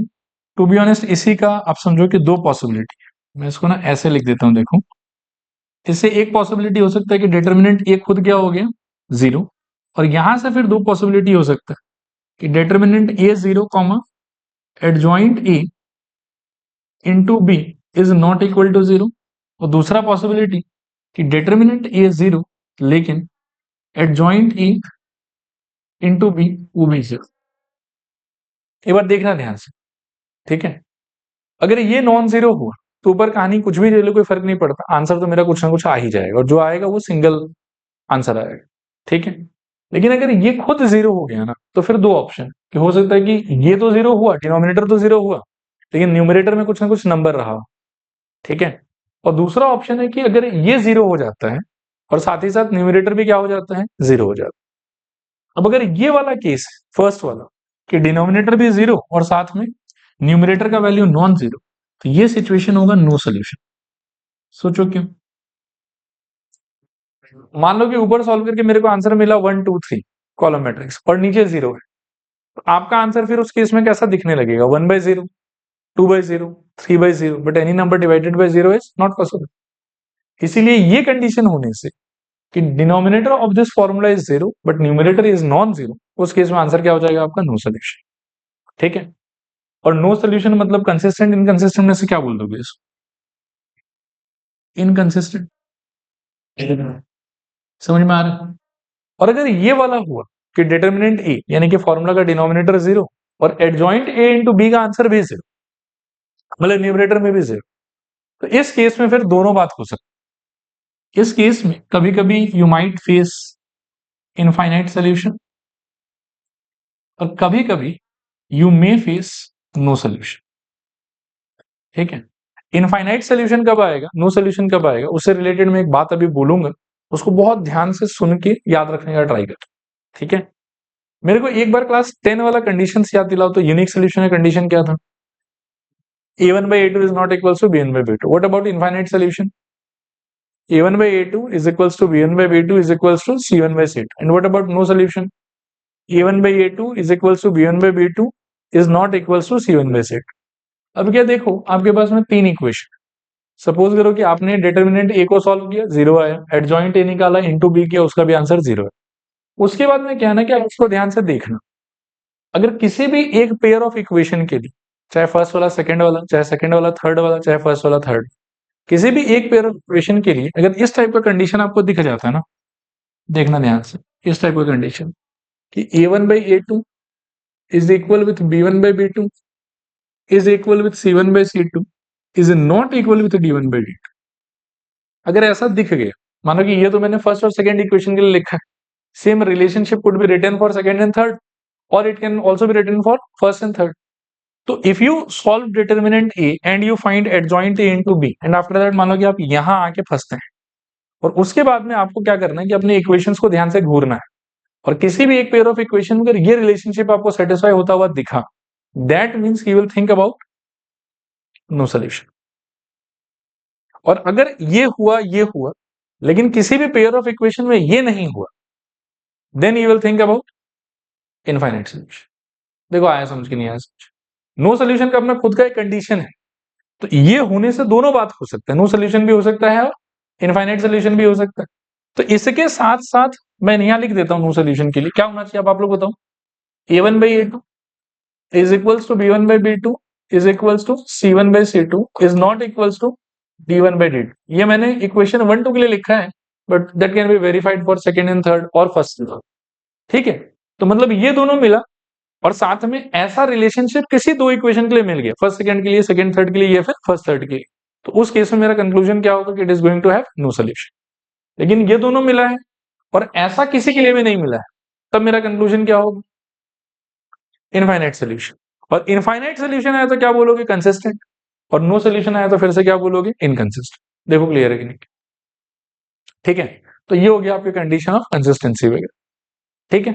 टू बी ऑनेस्ट इसी का आप समझो कि दो पॉसिबिलिटी है। मैं इसको ना ऐसे लिख देता हूं देखो, इससे एक पॉसिबिलिटी हो सकता है कि डिटरमिनेंट ए खुद क्या हो गया, जीरो। और यहां से फिर दो पॉसिबिलिटी हो सकता है कि determinant A zero comma adjoint A into B is not equal to zero. और दूसरा पॉसिबिलिटी कि डिटरमिनेंट ए जीरो लेकिन एडजॉइंट ए इंटू बी वो भी जीरो। एक बार देखना ध्यान से, ठीक है। अगर ये नॉन जीरो हुआ तो ऊपर कहानी कुछ भी ले लो कोई फर्क नहीं पड़ता, आंसर तो मेरा कुछ ना कुछ आ ही जाएगा, और जो आएगा वो सिंगल आंसर आएगा। ठीक है, लेकिन अगर ये खुद जीरो हो गया ना तो फिर दो ऑप्शन कि हो सकता है कि ये तो जीरो हुआ, डिनोमिनेटर तो जीरो हुआ, लेकिन न्यूमरेटर में कुछ ना कुछ नंबर रहा। ठीक है, और दूसरा ऑप्शन है कि अगर ये जीरो हो जाता है और साथ ही साथ न्यूमरेटर भी क्या हो जाता है, जीरो हो जाता है। अब अगर ये वाला केस है फर्स्ट वाला कि डिनोमिनेटर भी जीरो और साथ में न्यूमरेटर का वैल्यू नॉन जीरो, तो ये सिचुएशन होगा नो सोल्यूशन। सोचो क्यों। मान लो कि ऊपर सॉल्व करके मेरे को आंसर मिला 1 2 3 कॉलम मैट्रिक्स और नीचे जीरो है, तो आपका आंसर फिर उस केस में कैसा दिखने लगेगा, 1/0, 2/0, 3/0, but any number divided by zero is not possible. इसीलिए ये कंडीशन होने से कि denominator of this formula is zero but numerator is non zero, उस केस में आंसर क्या हो जाएगा आपका, नो सोल्यूशन। ठीक है, और नो सोल्यूशन मतलब कंसिस्टेंट इनकंसिस्टेंट में से क्या बोल दोगे इसको, इनकंसिस्टेंट। समझ में आ रहा है। और अगर ये वाला हुआ कि डिटरमिनेंट ए यानी कि फॉर्मूला का डिनोमिनेटर जीरो और एडजॉइंट ए इंटू बी का आंसर भी जीरो, मतलब न्यूमरेटर में भी जीरो, तो इस केस में फिर दोनों बात हो सकती है। इस केस में कभी कभी you might face infinite solution और कभी कभी you may face no solution. ठीक है, इनफाइनाइट सोल्यूशन कब आएगा, नो सोल्यूशन कब आएगा, उससे रिलेटेड मैं एक बात अभी बोलूंगा, उसको बहुत ध्यान से सुन के याद रखने का ट्राई कर। ठीक है, मेरे को एक बार क्लास 10 वाला कंडीशन याद दिलाओ तो यूनिक सोल्यूशन का कंडीशन क्या था, a1/a2 is not equals to b1/b2. What about infinite solution? a1/a2 is equals to b1/b2 is equals to c1/c2. And what about no solution? a1/a2 is equals to b1/b2 is not equals to C1/C2। अब क्या देखो, आपके पास में 3 equation, suppose करो कि आपने determinant ए को solve किया, 0 आया, एडजॉइंट ए निकाला, इनटू बी किया, उसका भी आंसर 0 है। उसके बाद में क्या है ना कि आप उसको ध्यान से देखना, अगर किसी भी एक पेयर ऑफ इक्वेशन के लिए, चाहे फर्स्ट वाला सेकंड वाला, चाहे सेकंड वाला थर्ड वाला, चाहे फर्स्ट वाला थर्ड, किसी भी एक पेयर ऑफ इक्वेशन के लिए अगर इस टाइप का कंडीशन आपको दिख जाता है ना, देखना ध्यान से, इस टाइप का कंडीशन कि A1/A2 is equal with B1/B2 is equal with C1/C2 is not equal with D1/D2। अगर ऐसा दिख गया, मानो कि ये तो मैंने फर्स्ट और सेकंड इक्वेशन के लिए लिखा है, same relationship could be written for second and third, और it can also be written for first and third. तो if you solve determinant A and you find adjoint A into B, and after that मान लो कि आप यहां आके फंसते हैं, और उसके बाद में आपको क्या करना है कि अपने इक्वेशंस को ध्यान से घूरना है, और किसी भी एक पेयर ऑफ इक्वेशन में अगर ये रिलेशनशिप आपको सेटिस्फाई होता हुआ दिखा, that means you will think about no solution. और अगर ये हुआ लेकिन किसी भी पेयर ऑफ इक्वेशन में ये नहीं हुआ, then you will think about infinite solution. देखो आया समझ के नहीं आया समझ? नो सोल्यूशन का अपना खुद का एक कंडीशन है, तो ये होने से दोनों बात हो सकता है, नो सोल्यूशन भी हो सकता है और इनफाइनाइट सोल्यूशन भी हो सकता है। तो इसके साथ साथ मैं यहां लिख देता हूं नो सोल्यूशन के लिए क्या होना चाहिए, अब आप लोग बताओ। A1/A2 is equals to B1/B2 is equals to C1/C2 is not equals to D1/D2। ये मैंने इक्वेशन 1 2 के लिए लिखा है, but that can be verified for second and third और फर्स्ट। ठीक है, तो मतलब ये दोनों मिला, और साथ में ऐसा रिलेशनशिप किसी दो इक्वेशन के लिए मिल गया, फर्स्ट सेकंड के लिए, सेकंड थर्ड के लिए, या फिर फर्स्ट थर्ड के लिए, तो उस केस में मेरा कंक्लूजन क्या होगा कि it is going to have no solution. लेकिन ये दोनों मिला है और ऐसा किसी के लिए भी नहीं मिला है, तब मेरा कंक्लूजन क्या होगा, इनफाइनाइट सोल्यूशन। और इनफाइनाइट सोल्यूशन आया तो क्या बोलोगे, कंसिस्टेंट, और नो सोल्यूशन आया तो फिर से क्या बोलोगे, इनकंसिस्टेंट। देखो क्लियर है कि नहीं? ठीक है, तो ये हो गया आपकी कंडीशन ऑफ कंसिस्टेंसी वगैरह। ठीक है,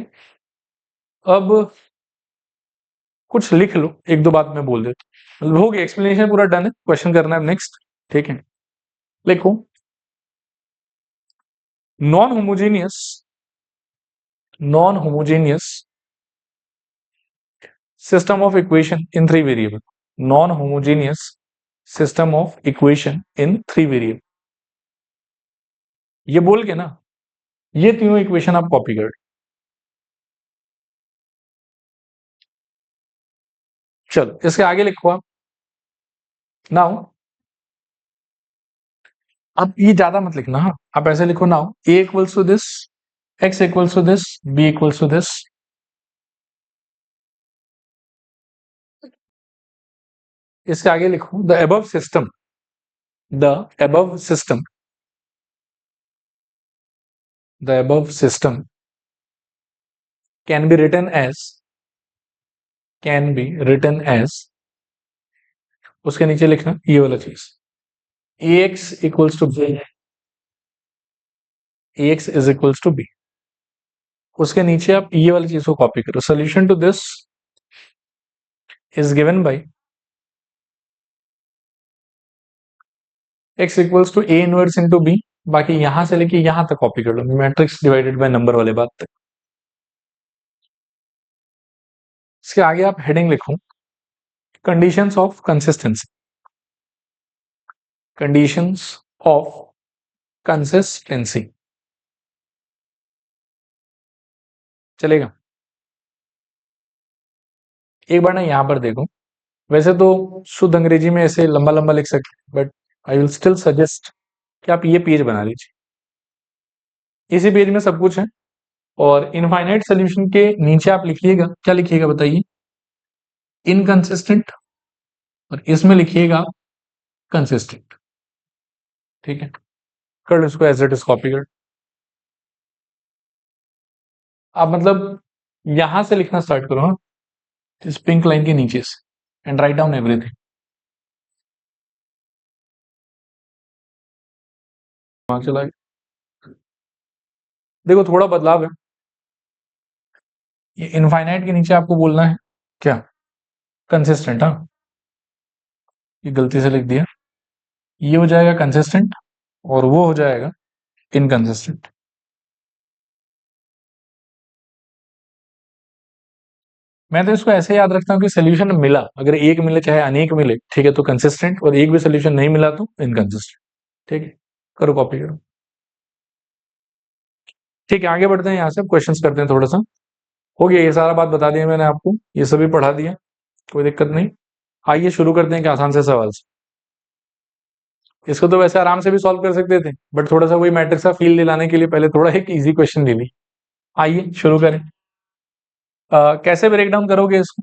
अब कुछ लिख लो, एक दो बात मैं बोल देता हूं, हो गया एक्सप्लेनेशन पूरा डन है, क्वेश्चन करना है नेक्स्ट। ठीक है, लिखो non homogeneous system of equation in 3 variable, non homogeneous system of equation in 3 variable. ये बोल के ना ये तीनों इक्वेशन आप कॉपी कर, चलो इसके आगे लिखो आप। नाउ अब ये ज्यादा मत लिखना, हाँ आप ऐसे लिखो, now a equals to this, x equals to this, b equals to this. इसके आगे लिखो the above system, the above system, the above system can be written as, can be written as, उसके नीचे लिखना ये वाला चीज, ax equals to b, ax is equals to b। उसके नीचे आप ये वाली चीज को कॉपी करो, solution to this is given by x equals to a inverse into b। बाकी यहां से लेके यहां तक कॉपी कर लो, मैट्रिक्स डिवाइडेड बाय नंबर वाले बात तक। इसके आगे आप हेडिंग लिखो conditions of consistency, conditions of consistency, चलेगा? एक बार ना यहां पर देखो, वैसे तो शुद्ध अंग्रेजी में ऐसे लंबा लंबा लिख सकते हैं, but I will still suggest कि आप ये पेज बना लीजिए, इसी पेज में सब कुछ है। और इनफाइनाइट सोल्यूशन के नीचे आप लिखिएगा, क्या लिखिएगा बताइए, इनकंसिस्टेंट, और इसमें लिखिएगा कंसिस्टेंट। ठीक है, कर इसको एज इट इज कॉपी कर, आप मतलब यहां से लिखना स्टार्ट करो, हाँ इस पिंक लाइन के नीचे से, एंड राइट डाउन एवरीथिंग। वहां चला गया। देखो थोड़ा बदलाव है, ये इनफाइनाइट के नीचे आपको बोलना है क्या, कंसिस्टेंट। हाँ ये गलती से लिख दिया, ये हो जाएगा कंसिस्टेंट और वो हो जाएगा इनकंसिस्टेंट। मैं तो इसको ऐसे याद रखता हूँ कि सोल्यूशन मिला, अगर एक मिले चाहे अनेक मिले, ठीक है, तो कंसिस्टेंट, और एक भी सोल्यूशन नहीं मिला तो इनकंसिस्टेंट। ठीक है, करो कॉपी करो। ठीक है, आगे बढ़ते हैं, यहाँ से क्वेश्चंस करते हैं थोड़ा सा। हो गया, ये सारा बात बता दिया मैंने आपको, ये सभी पढ़ा दिया, कोई दिक्कत नहीं। आइए शुरू करते हैं कि आसान से सवाल से। इसको तो वैसे आराम से भी सॉल्व कर सकते थे, बट थोड़ा सा वही मैट्रिक्स का फील दिलाने के लिए पहले थोड़ा एक इजी क्वेश्चन ले ली। आइए शुरू करें। कैसे ब्रेक डाउन करोगे इसको?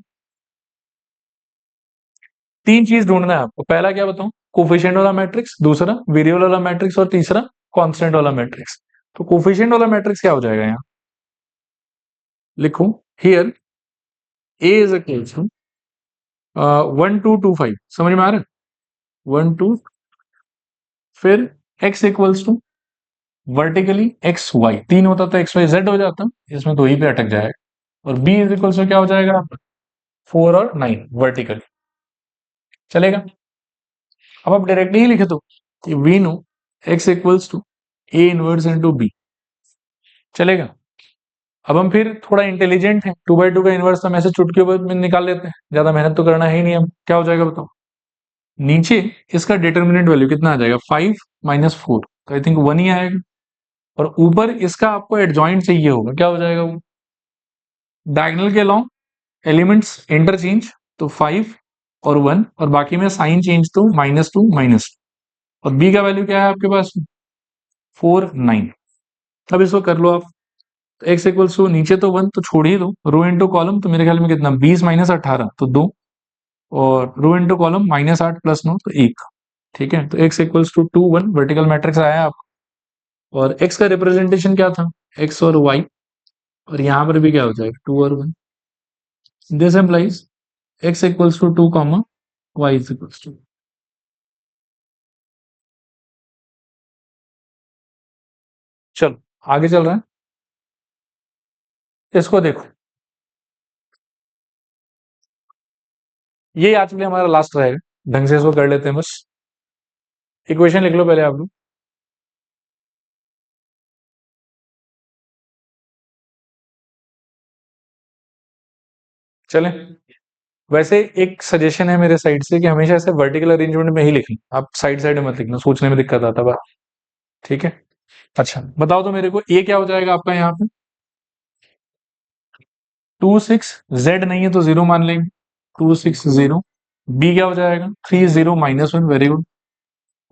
तीन चीज ढूंढना है आपको। पहला क्या बताऊं? कोफिशिएंट वाला मैट्रिक्स, दूसरा वेरिएबल वाला मैट्रिक्स, और तीसरा कांस्टेंट वाला मैट्रिक्स। तो कोफिशिएंट वाला मैट्रिक्स क्या हो जाएगा? यहाँ लिखो, here A is equal to 1 2 2 5। समझ में आ रहा है? 1 2, फिर x equals to vertically X Y, तीन होता तो एक्स वाई जेड हो जाता, इसमें तो ही पे अटक जाएगा। और b इज इक्वल्स टू क्या हो जाएगा? 4 और 9 वर्टिकली। चलेगा? अब आप डायरेक्टली ही लिखे दो कि we know x equals to A inverse into B. चलेगा? अब हम फिर थोड़ा इंटेलिजेंट हैं, 2 by 2 का इनवर्स हम ऐसे चुटकियों में निकाल लेते हैं, ज्यादा मेहनत तो करना है ही नहीं। हम क्या हो जाएगा बताओ? नीचे इसका डिटर्मिनेंट वैल्यू कितना आ जाएगा? 5 - 4, तो आई थिंक 1 ही आएगा। और ऊपर इसका आपको एडजॉइंट चाहिए होगा, क्या हो जाएगा वो? डायगोनल के अलॉन्ग एलिमेंट्स इंटरचेंज, तो 5 और 1, और बाकी में साइन चेंज, तो -2 - 2। और बी का वैल्यू क्या है आपके पास? 4 9। अब इसको कर लो आप। तो एक्स इक्वल्स टू, नीचे तो 1 तो छोड़ ही दो, रो इंटू कॉलम, तो मेरे ख्याल में कितना? 20 - 18, तो 2। और रो इंटू कॉलम -8 + 9, तो 1। ठीक है, तो X equals to 2 1 vertical matrix आया आप। और एक्स का रिप्रेजेंटेशन क्या था? एक्स और वाई। और यहाँ पर भी क्या हो जाएगा? 2 और 1। This implies X equals to 2 comma Y is equals to. चलो आगे चल रहा है, इसको देखो। ये आज के लिए हमारा लास्ट रहेगा, ढंग से इसको कर लेते हैं बस। इक्वेशन लिख लो पहले आप लोग। चले, वैसे एक सजेशन है मेरे साइड से कि हमेशा ऐसे वर्टिकल अरेंजमेंट में ही लिखना, आप साइड साइड में मत लिखना, सोचने में दिक्कत आता है। ठीक है, अच्छा बताओ तो मेरे को, ए क्या हो जाएगा आपका यहाँ पे? 2 6, जेड नहीं है तो 0 मान लेंगे, 2 6 0। बी क्या हो जाएगा? 3 0 - 1, वेरी गुड।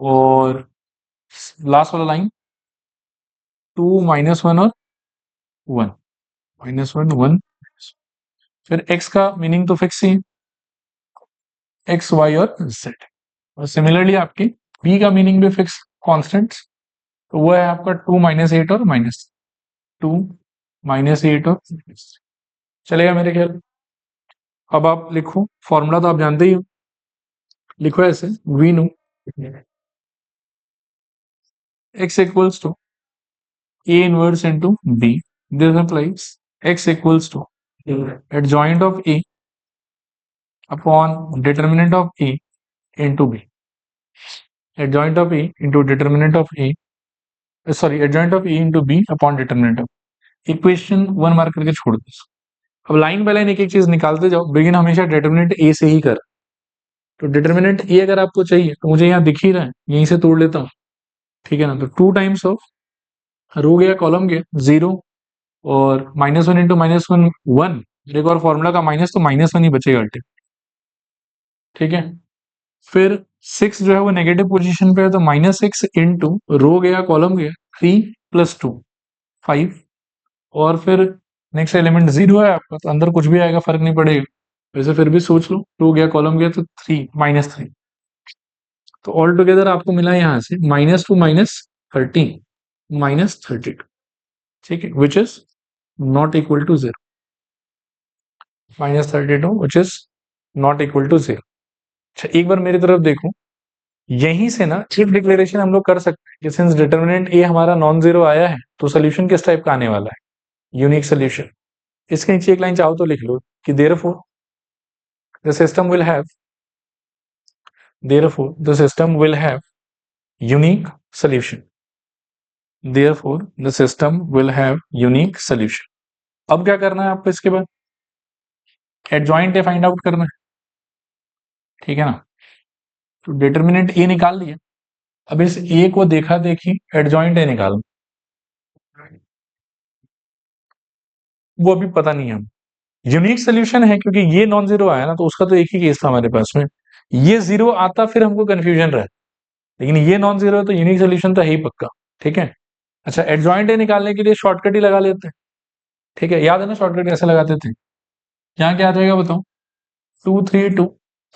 और लास्ट वाला लाइन 2 - 1 और 1, -1 1। फिर एक्स का मीनिंग तो फिक्स ही है, एक्स वाई और जेड। और सिमिलरली आपके बी का मीनिंग भी फिक्स, कॉन्स्टेंट, तो वो है आपका 2 - 8 और -2 - 8 और चलेगा मेरे ख्याल। अब आप लिखो, फॉर्मूला तो आप जानते ही हो, लिखो ऐसे, we know x equals to a inverse into b। This implies x equals to adjoint of a upon determinant of a into b। adjoint of a into determinant of a, sorry, adjoint of a into b upon determinant of। Equation 1 mark करके छोड़ दो। अब line by line एक एक चीज निकालते जाओ, begin हमेशा डिटर्मिनेंट ए से ही कर। तो डिटर्मिनेंट ए अगर आपको चाहिए तो मुझे यहाँ दिख ही रहा है, यहीं से तोड़ लेता हूँ। ठीक है ना, तो 2 टाइम्स ऑफ रो गया कॉलम गया 0, और -1 इंटू -1 1। एक और फॉर्मूला का माइनस, तो -1 ही बचेगा अल्टीमेट। ठीक है, फिर 6 जो है वो नेगेटिव पोजीशन पे है, तो -6 इंटू रो गया कॉलम गया 3 + 2 5। और फिर नेक्स्ट एलिमेंट 0 है आपका, तो अंदर कुछ भी आएगा फर्क नहीं पड़ेगा। वैसे फिर भी सोच लो, 2 गया कॉलम गया तो 3 -3। तो ऑल टुगेदर आपको मिला यहाँ से -2 -13 -32। ठीक है, which is not equal to 0। -32 which is not equal to 0। अच्छा एक बार मेरी तरफ देखो, यहीं से ना एक डिक्लेरेशन हम लोग कर सकते हैं कि सिंस डिटर्मिनेंट ए हमारा नॉन जीरो आया है, तो सोल्यूशन किस टाइप का आने वाला है? Unique solution. इसके नीचे एक लाइन चाहो तो लिख लो कि therefore the system will have, therefore the system will have unique solution, therefore the system will have unique solution. अब क्या करना है आपको इसके बाद? एडजॉइंट ए फाइंड आउट करना है, ठीक है ना। तो डिटर्मिनेंट ए निकाल लिया, अब इस ए को देखा देखी एडजॉइंट ए निकाल, वो अभी पता नहीं है हम। यूनिक सोल्यूशन है क्योंकि ये नॉन जीरो आया ना, तो उसका तो एक ही केस था हमारे पास में, ये जीरो आता फिर हमको कंफ्यूजन रहा, लेकिन ये नॉन जीरो है तो यूनिक सोल्यूशन तो है ही पक्का, ठीक है। अच्छा, एडजॉइंट ए निकालने के लिए शॉर्टकट ही लगा लेते हैं, ठीक है। याद है ना शॉर्टकट कैसे लगाते थे? यहाँ क्या आ जाएगा बताओ, 2 3 2,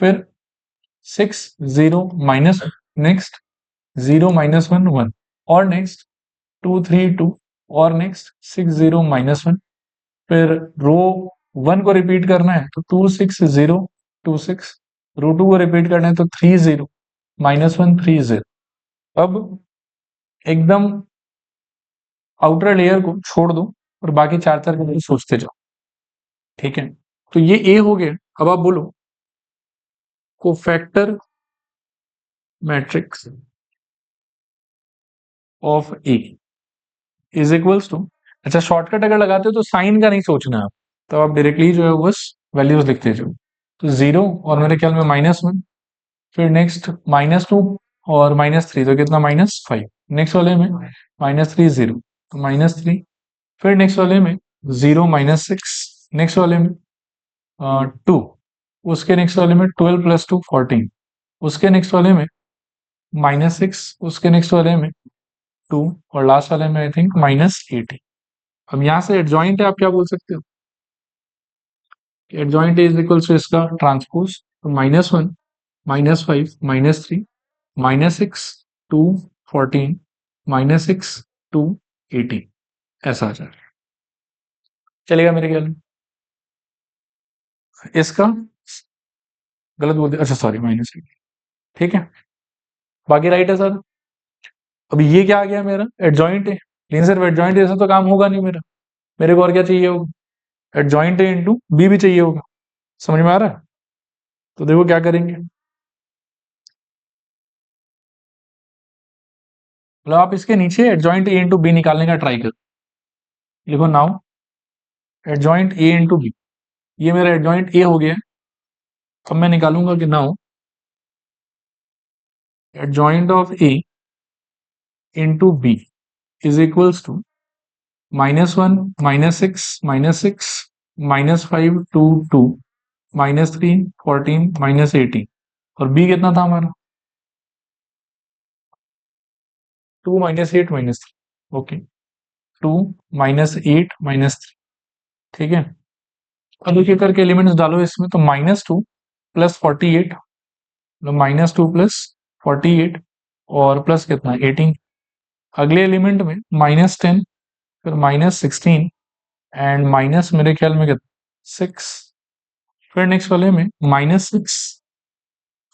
फिर 6 0 नेक्स्ट 0 - 1 1, और नेक्स्ट 2 3 2, और नेक्स्ट 6 0 - 1, फिर रो 1 को रिपीट करना है तो 2 6 0 2 6, रो 2 को रिपीट करना है तो 3 0 - 1 3 0। अब एकदम आउटर लेयर को छोड़ दो और बाकी चार चार के सोचते जाओ, ठीक है। तो ये ए हो गया। अब आप बोलो cofactor matrix of A is equals to, अच्छा शॉर्टकट अगर लगाते हो तो साइन का नहीं सोचना आप, तो आप डायरेक्टली जो है बस वैल्यूज लिखते जाओ। तो 0 और मेरे ख्याल में -1, फिर नेक्स्ट -2 और -3, तो कितना -5, नेक्स्ट वाले में -3 0 तो -3, फिर नेक्स्ट वाले में 0 -6, नेक्स्ट वाले में 2, उसके नेक्स्ट वाले में 12 + 2 14, उसके नेक्स्ट वाले में -6, उसके नेक्स्ट वाले में 2, और लास्ट वाले में आई थिंक -18। अब यहाँ से एडजॉइंट है, आप क्या बोल सकते हो, एडजॉइंट इज इक्वल्स टू इसका ट्रांसपोज, तो -1 -5 -3 -6 2 14 -6 2 18, ऐसा आ जाए, चलेगा मेरे ख्याल में। इसका गलत बोल दिया, अच्छा सॉरी -8, ठीक है, बाकी राइट है सर। अब ये क्या आ गया मेरा एडजॉइंट है, लेकिन सिर्फ एडजॉइंट जैसा तो काम होगा नहीं मेरा, मेरे को और क्या चाहिए होगा, एडजॉइंट ए इंटू बी भी चाहिए होगा, समझ में आ रहा है। तो देखो क्या करेंगे, मतलब आप इसके नीचे एडजॉइंट ए इंटू बी निकालने का ट्राई करो, लिखो now adjoint A into B, ये मेरा एडजॉइंट ए हो गया है। अब मैं निकालूंगा कि now adjoint of A into B is equals to -1 -6 -6 -5 2 2 -3 14 -18, और बी कितना था हमारा 2 -8 -3, ओके 2 -8 -3, ठीक है। अब एक एक करके एलिमेंट्स डालो इसमें, तो -2 + 48, -2 + 48 और प्लस कितना 18, अगले एलिमेंट में -10, फिर -16 एंड माइनस मेरे ख्याल में कितना 6, फिर नेक्स्ट वाले में -6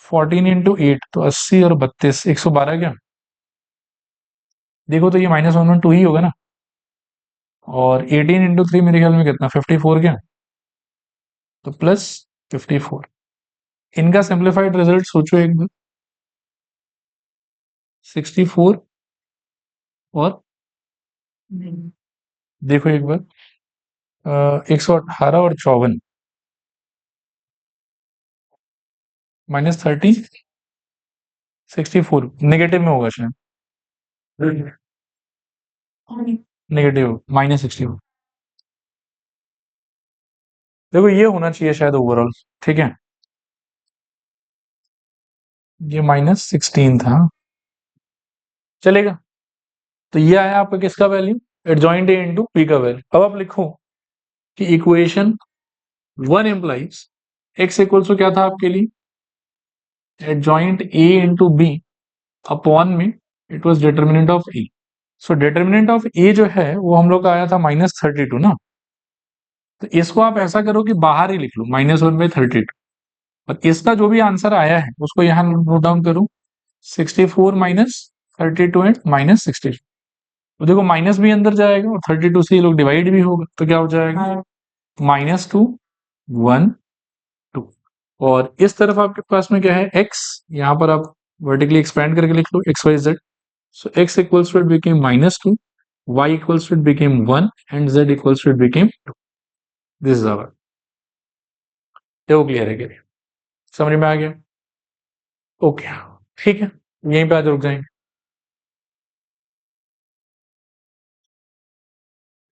14 इंटू 8, तो 80 और 32 112, क्या देखो तो ये -112 ही होगा ना, और 18 इंटू 3 मेरे ख्याल में कितना 54, क्या तो +54। इनका सिंप्लीफाइड रिजल्ट सोचो एक बार, 64 और देखो एक बार 118 और 54 -30 64 नेगेटिव में होगा शायद, नेगेटिव -64, देखो ये होना चाहिए शायद ओवरऑल, ठीक है, ये -16 था, चलेगा। तो ये आया आपका किसका value, adjoint A into B का वैल्यू। अब आप लिखो कि equation 1 implies X equals to क्या था आपके लिए, adjoint A into B upon में it was determinant of A. So determinant of A जो है वो हम लोग का आया था -32 ना, तो इसको आप ऐसा करो कि बाहर ही लिख लो -1/32, और इसका जो भी आंसर आया है उसको यहाँ नोट डाउन करो, 64 -32 एंड -60, तो देखो माइनस भी अंदर जाएगा और 32 से ये लोग डिवाइड भी होगा, तो क्या हो जाएगा -2 1 2, और इस तरफ आपके पास में क्या है x, यहाँ पर आप वर्टिकली एक्सपेंड करके लिख लो XYZ, so x equals to it became -2, y equals to it became 1 and z equals to it became 2, this is our देखो क्लियर है कि नहीं? समझ में आ गया? ओके, ठीक है, यहीं पे आज रुक जाएंगे।